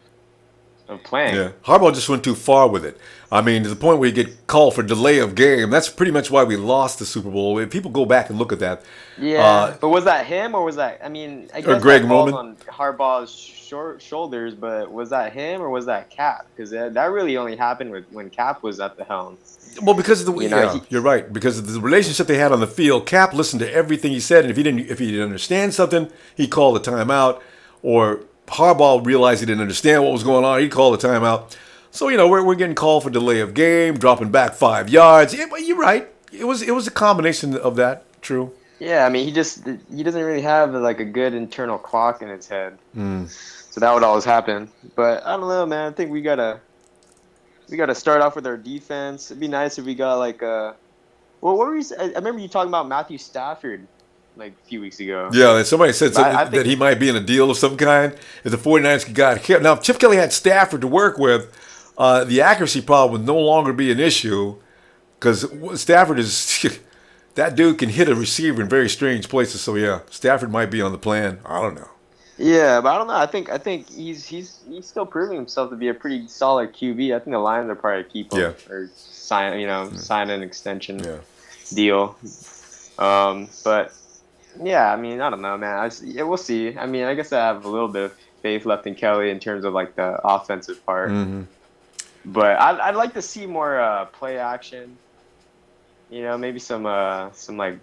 of playing. Yeah, Harbaugh just went too far with it. I mean, to the point where you get called for delay of game. That's pretty much why we lost the Super Bowl. If people go back and look at that. Yeah, but was that him or was that? I mean, I Or guess Greg that falls Roman? on Harbaugh's shoulders. But was that him or was that Cap? Because that really only happened when Cap was at the helm. Well, because of the You know, yeah, you're right. Because of the relationship they had on the field, Cap listened to everything he said, and if he didn't understand something, he called the timeout. Or Harbaugh realized he didn't understand what was going on, he called the timeout. So we're getting called for delay of game, dropping back 5 yards. You're right. It was a combination of that. True. Yeah, I mean, he doesn't really have like a good internal clock in his head. So that would always happen. But I don't know, man. I think we gotta start off with our defense. It'd be nice if we got like well, what were you? I remember you talking about Matthew Stafford like a few weeks ago. Yeah, and somebody said But I think that he might be in a deal of some kind. If the 49ers got him. Now, if Chip Kelly had Stafford to work with, the accuracy problem would no longer be an issue because Stafford is that dude can hit a receiver in very strange places. So yeah, Stafford might be on the plan. I don't know. Yeah, but I don't know. I think he's still proving himself to be a pretty solid QB. I think the Lions will probably keep him or sign an extension deal. But yeah, I mean, I don't know, man. We'll see. I mean, I guess I have a little bit of faith left in Kelly in terms of like the offensive part. But I'd like to see more play action. Maybe some like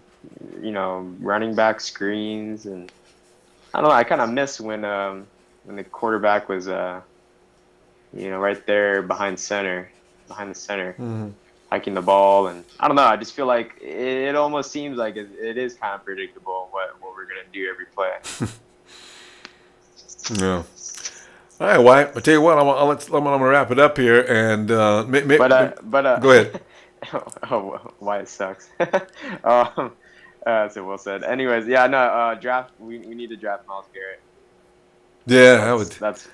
running back screens, and I don't know. I kind of miss when the quarterback was right there behind the center, hiking the ball, and I don't know. I just feel like it almost seems like it is kind of predictable what we're gonna do every play. Yeah. All right, Wyatt. I tell you what, I'm gonna wrap it up here, and go ahead. Wyatt sucks. That's what Will said. Anyways, draft. We need to draft Myles Garrett. Yeah, that's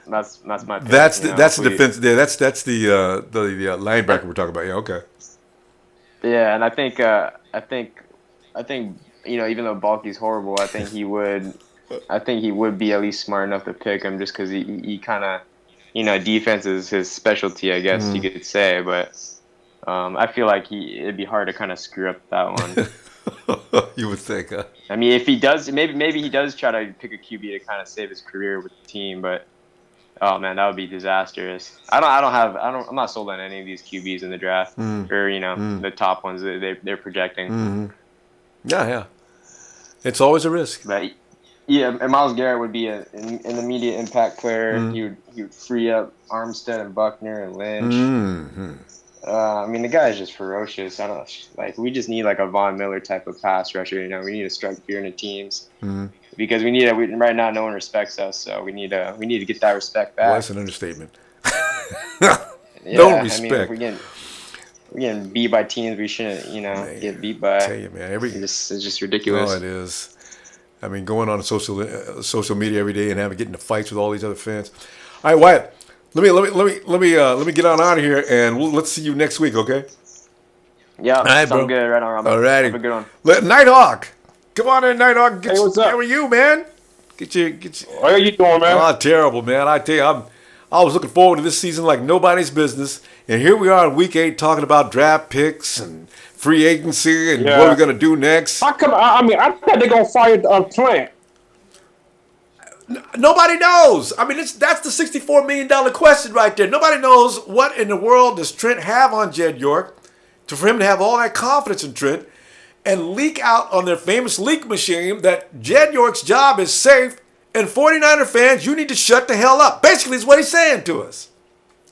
my pick. That's the defense. Yeah, that's the linebacker we're talking about. Yeah, okay. Yeah, and I think even though Baalke's horrible, I think he would be at least smart enough to pick him just because he kind of defense is his specialty, I guess you could say. But I feel like it'd be hard to kind of screw up that one. You would think, huh? I mean, if he does, maybe he does try to pick a QB to kind of save his career with the team, but oh man, that would be disastrous. I'm not sold on any of these QBs in the draft or the top ones that they're projecting. Yeah, it's always a risk. But yeah, and Myles Garrett would be an immediate impact player. He would free up Armstead and Buckner and Lynch. I mean, the guy is just ferocious. We just need like a Von Miller type of pass rusher. We need to strike fear into teams because right now no one respects us, so we need to get that respect back. Well, that's an understatement. No respect. I mean, if we're getting beat by teams we shouldn't, get beat by. I tell you, man, it's just ridiculous. No, it is. I mean, going on social media every day and getting into fights with all these other fans. All right, Wyatt. Let me get on out of here, and let's see you next week, okay? Yeah, all right, sounds good. Right on, Ronbo. All righty. Have a good one. Nighthawk, come on in, Nighthawk. Hey, what's up? How are you, man? Get you. How are you doing, man? Oh, terrible, man. I tell you, I was looking forward to this season like nobody's business, and here we are in week 8 talking about draft picks and free agency and what we're gonna do next. I thought they're gonna fire Trent. Nobody knows. I mean, that's the $64 million question right there. Nobody knows what in the world does Trent have on Jed York for him to have all that confidence in Trent and leak out on their famous leak machine that Jed York's job is safe, and 49er fans, you need to shut the hell up. Basically, is what he's saying to us.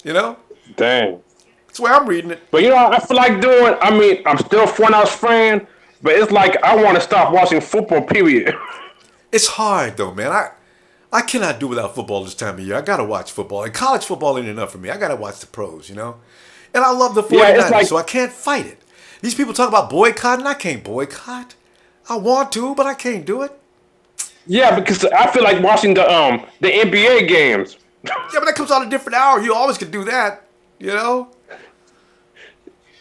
Dang. That's the way I'm reading it. But I feel like I'm still a 49ers fan, but it's like I want to stop watching football, period. It's hard, though, man. I cannot do without football this time of year. I got to watch football. And college football ain't enough for me. I got to watch the pros, And I love the 49ers, so I can't fight it. These people talk about boycotting. I can't boycott. I want to, but I can't do it. Yeah, because I feel like watching the NBA games. Yeah, but that comes on a different hour. You always can do that, Yeah,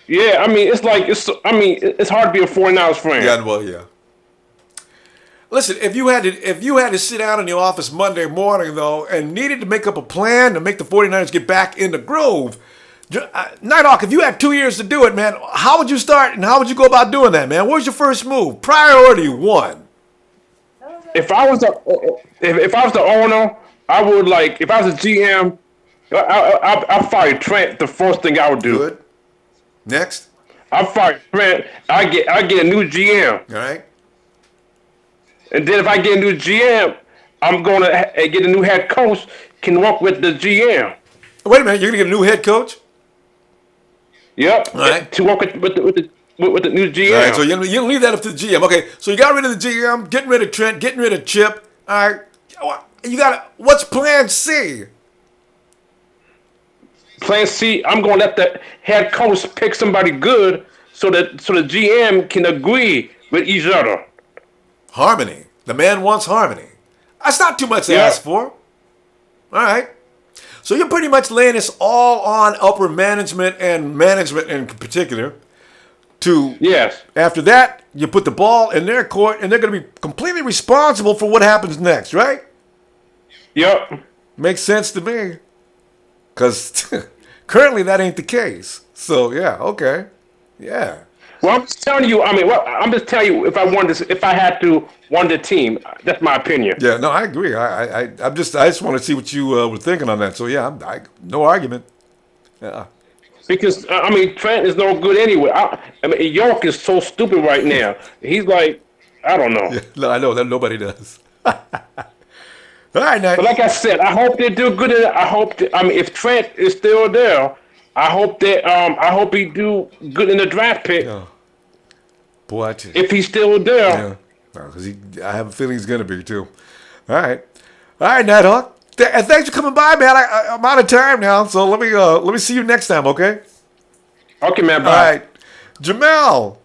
it's hard to be a 49ers fan. Yeah, well, yeah. Listen, if you had to sit down in the office Monday morning though, and needed to make up a plan to make the 49ers get back in the groove, Nighthawk, if you had 2 years to do it, man, how would you start and how would you go about doing that, man? What's your first move? Priority one. If I was the owner, I would like. If I was a GM, I fire Trent. The first thing I would do. Good. Next. I fire Trent. I get a new GM. All right. And then if I get a new GM, I'm gonna get a new head coach. Can work with the GM. Wait a minute. You're gonna get a new head coach? Yep. All right. To work with the new GM. All right, so you don't leave that up to the GM. Okay, so you got rid of the GM, getting rid of Trent, getting rid of Chip. All right, what's plan C? Plan C, I'm going to let the head coach pick somebody good so the GM can agree with each other. Harmony. The man wants harmony. That's not too much to ask for. All right. So you're pretty much laying this all on upper management and management in particular. Yes. After that, you put the ball in their court, and they're going to be completely responsible for what happens next, right? Yep. Makes sense to me. Because currently that ain't the case. So, yeah, okay. Yeah. Well, I'm just telling you, I'm just telling you if I had to run the team, that's my opinion. Yeah, no, I agree. I just want to see what you were thinking on that. So, yeah, no argument. Yeah. Because, Trent is no good anyway. York is so stupid right now. He's like, I don't know. Yeah, no, I know that nobody does. All right, now. But like I said, I hope they do good. If Trent is still there, I hope he do good in the draft pick. Oh. Boy, if he's still there. Yeah, because I have a feeling he's going to be too. All right, Nighthawk. And thanks for coming by, man. I'm out of time now, so let me see you next time, okay? Okay, man. Bye. All right, Jamel.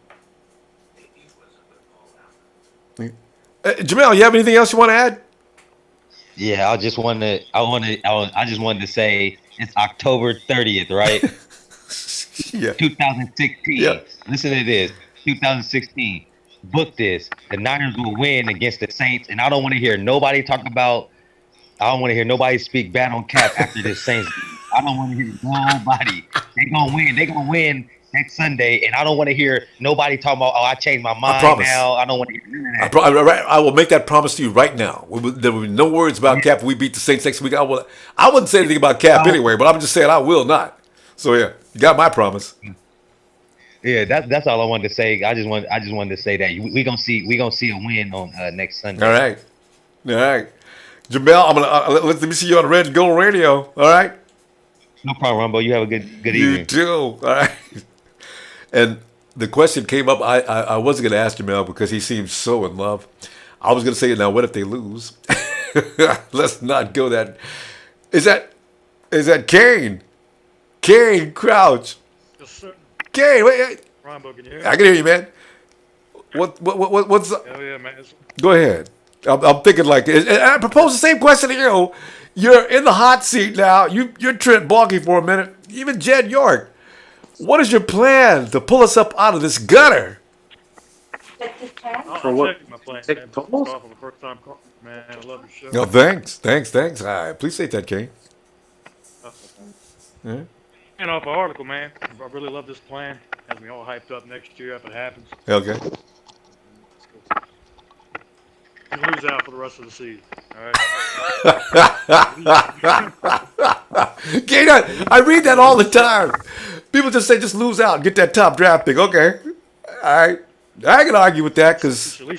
Jamel, you have anything else you want to add? Yeah, I just wanted to say it's October 30th, right? Yeah. 2016. Yeah. Listen to this. 2016. Book this. The Niners will win against the Saints, and I don't want to hear nobody speak bad on Cap after this Saints game. I don't want to hear nobody. They're gonna win next Sunday, and I don't want to hear nobody talking about, I changed my mind now. I don't want to hear none of that. I will make that promise to you right now. There will be no words about Cap if we beat the Saints next week. I wouldn't say anything about Cap anyway, but I'm just saying I will not. So yeah, you got my promise. Yeah, that's all I wanted to say. I just wanted to say that we gonna see a win on next Sunday. All right. Jamel, I'm gonna let me see you on Red and Gold Radio. All right. No problem, Ronbo. You have a good evening. You too. All right. And the question came up. I wasn't going to ask Jamel because he seems so in love. I was going to say, now what if they lose? Let's not go that. Is that Kane? Kane Crouch. Yes, sir. Kane, wait. Ronbo, can you hear me? I can hear you, man. What's up? Hell yeah, man. Go ahead. I'm thinking like this. And I propose the same question to you. You're in the hot seat now. You're Trent Baalke for a minute. Even Jed York. What is your plan to pull us up out of this gutter? For what? My plan, man. Off of a first-time call. Man, I love your show. No, thanks. I appreciate that, Kane. Yeah. And off an article, man. I really love this plan. Has me all hyped up next year if it happens. Okay. You lose out for the rest of the season. All right. Kane, I read that all the time. People just say just lose out and get that top draft pick. Okay. All right. I can argue with that because You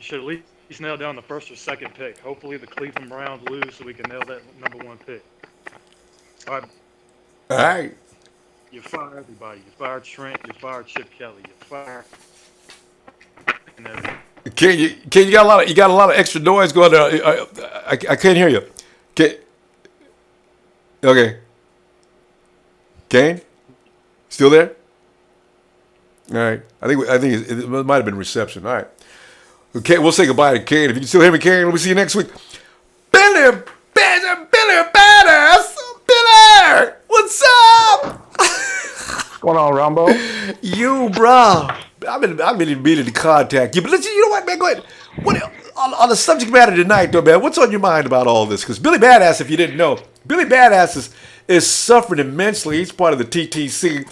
should at least nail down the first or second pick. Hopefully the Cleveland Browns lose so we can nail that number one pick. All right. You fire everybody. You fire Trent. You fire Chip Kelly. You fire. Kane, you got a lot of extra noise going on. I can't hear you. Okay. Kane, still there? All right. I think it might have been reception. All right. Okay, we'll say goodbye to Kane. If you can still hear me, Kane, we'll see you next week. Billy Badass. Billy, what's up? going on, Ronbo? You, bro. I've been meaning to contact you. But listen, you know what, man? Go ahead. On the subject matter tonight, though, man, what's on your mind about all this? Because Billy Badass, if you didn't know, Billy Badass is suffering immensely. He's part of the TTC.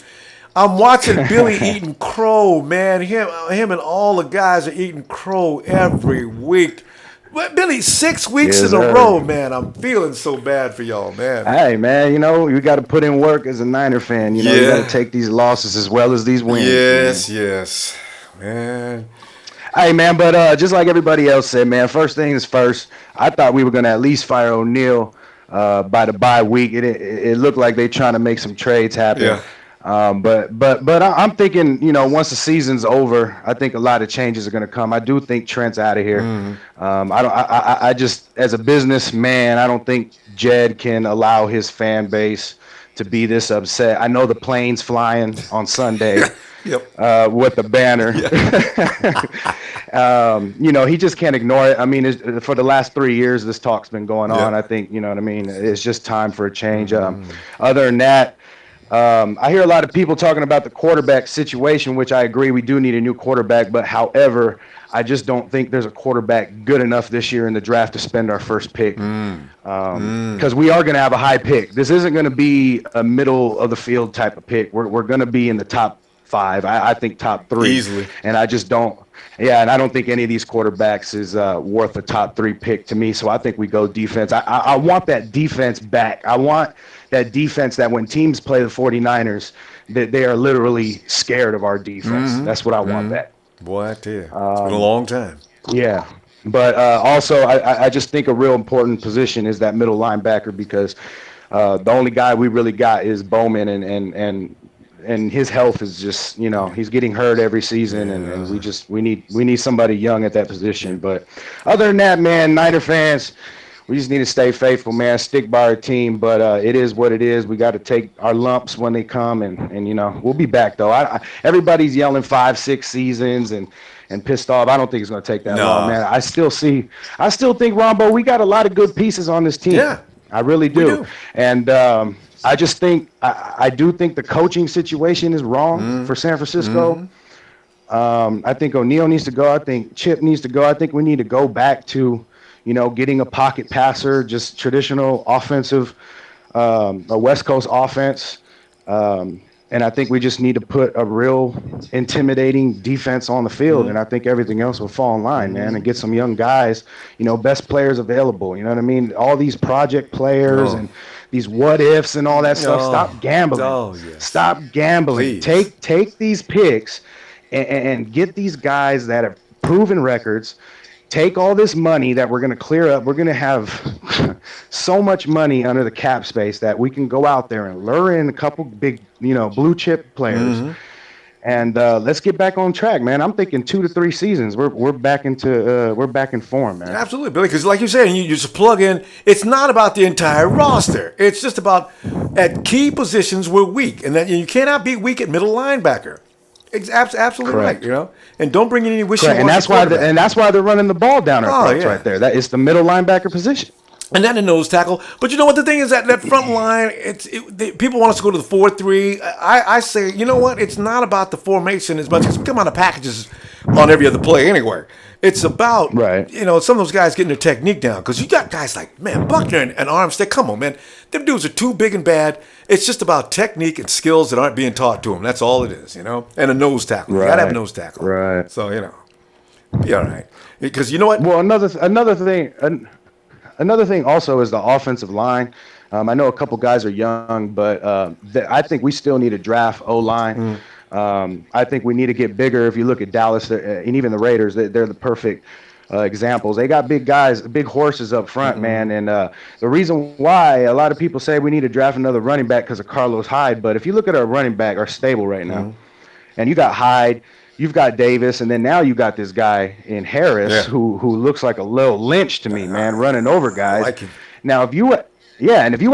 I'm watching Billy eating crow, man. Him and all the guys are eating crow every week. But Billy, 6 weeks in a row, man. I'm feeling so bad for y'all, man. Hey, man, you got to put in work as a Niner fan. You got to take these losses as well as these wins. Yes, man. Hey, man, but just like everybody else said, man, first thing is first. I thought we were going to at least fire O'Neal by the bye week. It looked like they're trying to make some trades happen. Yeah. But I'm thinking, once the season's over, I think a lot of changes are going to come. I do think Trent's out of here. I just, as a businessman, I don't think Jed can allow his fan base to be this upset. I know the plane's flying on Sunday. Yep. With the banner. He just can't ignore it. I mean, for the last 3 years, this talk's been going on. I think, you know what I mean? It's just time for a change. Other than that, I hear a lot of people talking about the quarterback situation, which I agree. We do need a new quarterback. But however, I just don't think there's a quarterback good enough this year in the draft to spend our first pick. Because we are going to have a high pick. This isn't going to be a middle of the field type of pick. We're going to be in the top 5. I think top 3 easily. And I just don't. Yeah, and I don't think any of these quarterbacks is worth a top 3 pick to me. So I think we go defense. I want that defense back. I want that defense that when teams play the 49ers, that they are literally scared of our defense. That's what I want back. Boy, I tell you, it's been a long time. Yeah. But also, I just think a real important position is that middle linebacker because the only guy we really got is Bowman, and his health is just, he's getting hurt every season, and we need somebody young at that position. But other than that, man, Niner fans, we just need to stay faithful, man. Stick by our team, but it is what it is. We got to take our lumps when they come, and we'll be back though. Everybody's yelling 5-6 seasons and pissed off. I don't think it's going to take that long, man. I still think, Ronbo, we got a lot of good pieces on this team. Yeah, I really do. And I just think I do think the coaching situation is wrong for San Francisco. I think O'Neal needs to go. I think Chip needs to go. I think we need to go back to, getting a pocket passer, just traditional offensive, a West Coast offense. And I think we just need to put a real intimidating defense on the field. And I think everything else will fall in line, man, and get some young guys, best players available. You know what I mean? All these project players and these what ifs and all that stuff. Stop gambling. Stop gambling. Please. Take these picks and get these guys that have proven records. Take all this money that we're going to clear up. We're going to have so much money under the cap space that we can go out there and lure in a couple big, blue chip players. And let's get back on track, man. I'm thinking 2 to 3 seasons. We're back in form, man. Absolutely, Billy. Because like you're saying, you just plug in. It's not about the entire roster. It's just about at key positions we're weak, and that you cannot be weak at middle linebacker. Absolutely Correct. right. And don't bring in any wishy-washy. And that's why they're running the ball down our throats right there. That is the middle linebacker position. And then the nose tackle. But you know what the thing is, that front line, people want us to go to the 4-3. I say, you know what? It's not about the formation as much as we come out of packages on every other play anywhere. It's about, some of those guys getting their technique down. Because you got guys like, man, Buckner and Armstead. Come on, man. Them dudes are too big and bad. It's just about technique and skills that aren't being taught to them. That's all it is, And a nose tackle. You got to have a nose tackle. Right. So, be all right. Because you know what? Well, another thing also is the offensive line. I know a couple guys are young, but I think we still need to draft O-line. I think we need to get bigger. If you look at Dallas and even the Raiders, they're the perfect examples. They got big guys, big horses up front, man. And the reason why a lot of people say we need to draft another running back because of Carlos Hyde. But if you look at our running back, our stable right now, and you got Hyde, you've got Davis, and then now you got this guy in Harris who looks like a little Lynch to me, man, running over guys. Like him. Now, if you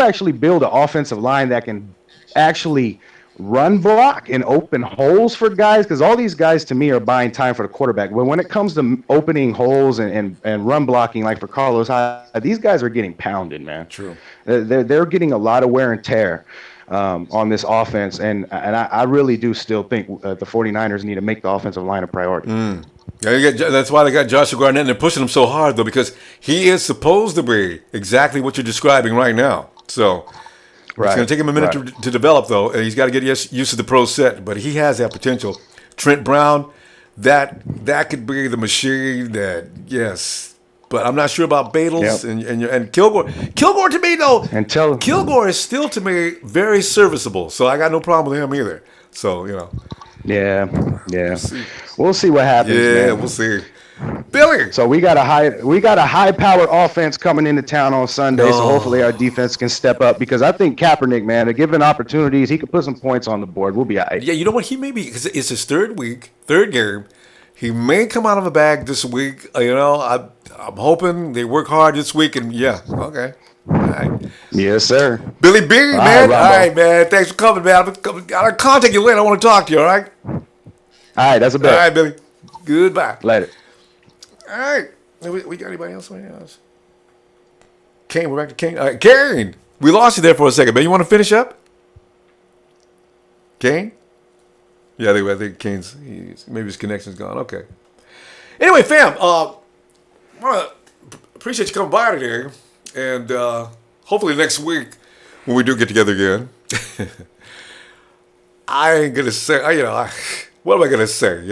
actually build an offensive line that can actually run block and open holes for guys, because all these guys to me are buying time for the quarterback. But when it comes to opening holes and run blocking, like for Carlos Hyde, these guys are getting pounded, man. True. They're getting a lot of wear and tear. on this offense. And I really do still think the 49ers need to make the offensive line a priority. Yeah, that's why they got Joshua Garnett, and they're pushing him so hard, though, because he is supposed to be exactly what you're describing right now. So it's going to take him a minute to develop, though, and he's got to get used to the pro set. But he has that potential. Trent Brown, that could be the machine that, yes. But I'm not sure about Badals and Kilgore. Kilgore, to me, though, Kilgore is still, to me, very serviceable. So I got no problem with him either. So, Yeah. We'll see what happens. Yeah, man. we'll see. Billy. So we got a high-powered offense coming into town on Sunday. So hopefully our defense can step up, because I think Kaepernick, man, given opportunities, he could put some points on the board. We'll be all right. Yeah, you know what? He may be, because it's his third game. He may come out of the bag this week. I'm hoping they work hard this week, and okay. All right. Yes, sir. Billy B, man. All right, man. Thanks for coming, man. I'll contact you later. I want to talk to you, all right? All right, that's a bet. All right, Billy. Goodbye. Later. All right. We got anybody else? Kane, we're back to Kane. All right, Kane. We lost you there for a second, man. You want to finish up? Kane? Yeah, I think Kane's, maybe his connection's gone. Okay. Anyway, fam, appreciate you coming by today. And hopefully next week, when we do get together again, I ain't going to say, what am I going to say?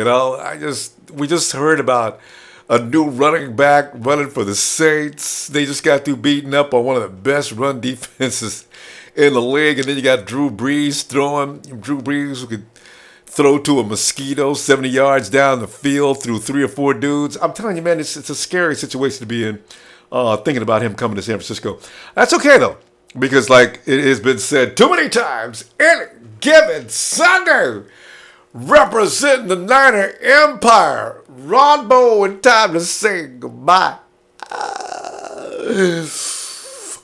We just heard about a new running back running for the Saints. They just got through beating up on one of the best run defenses in the league. And then you got Drew Brees who could throw to a mosquito 70 yards down the field through 3 or 4 dudes. I'm telling you, man, it's a scary situation to be in, thinking about him coming to San Francisco. That's okay, though, because like it has been said too many times, any given Sunday, representing the Niner Empire, Ronbo, and time to say goodbye. Niners!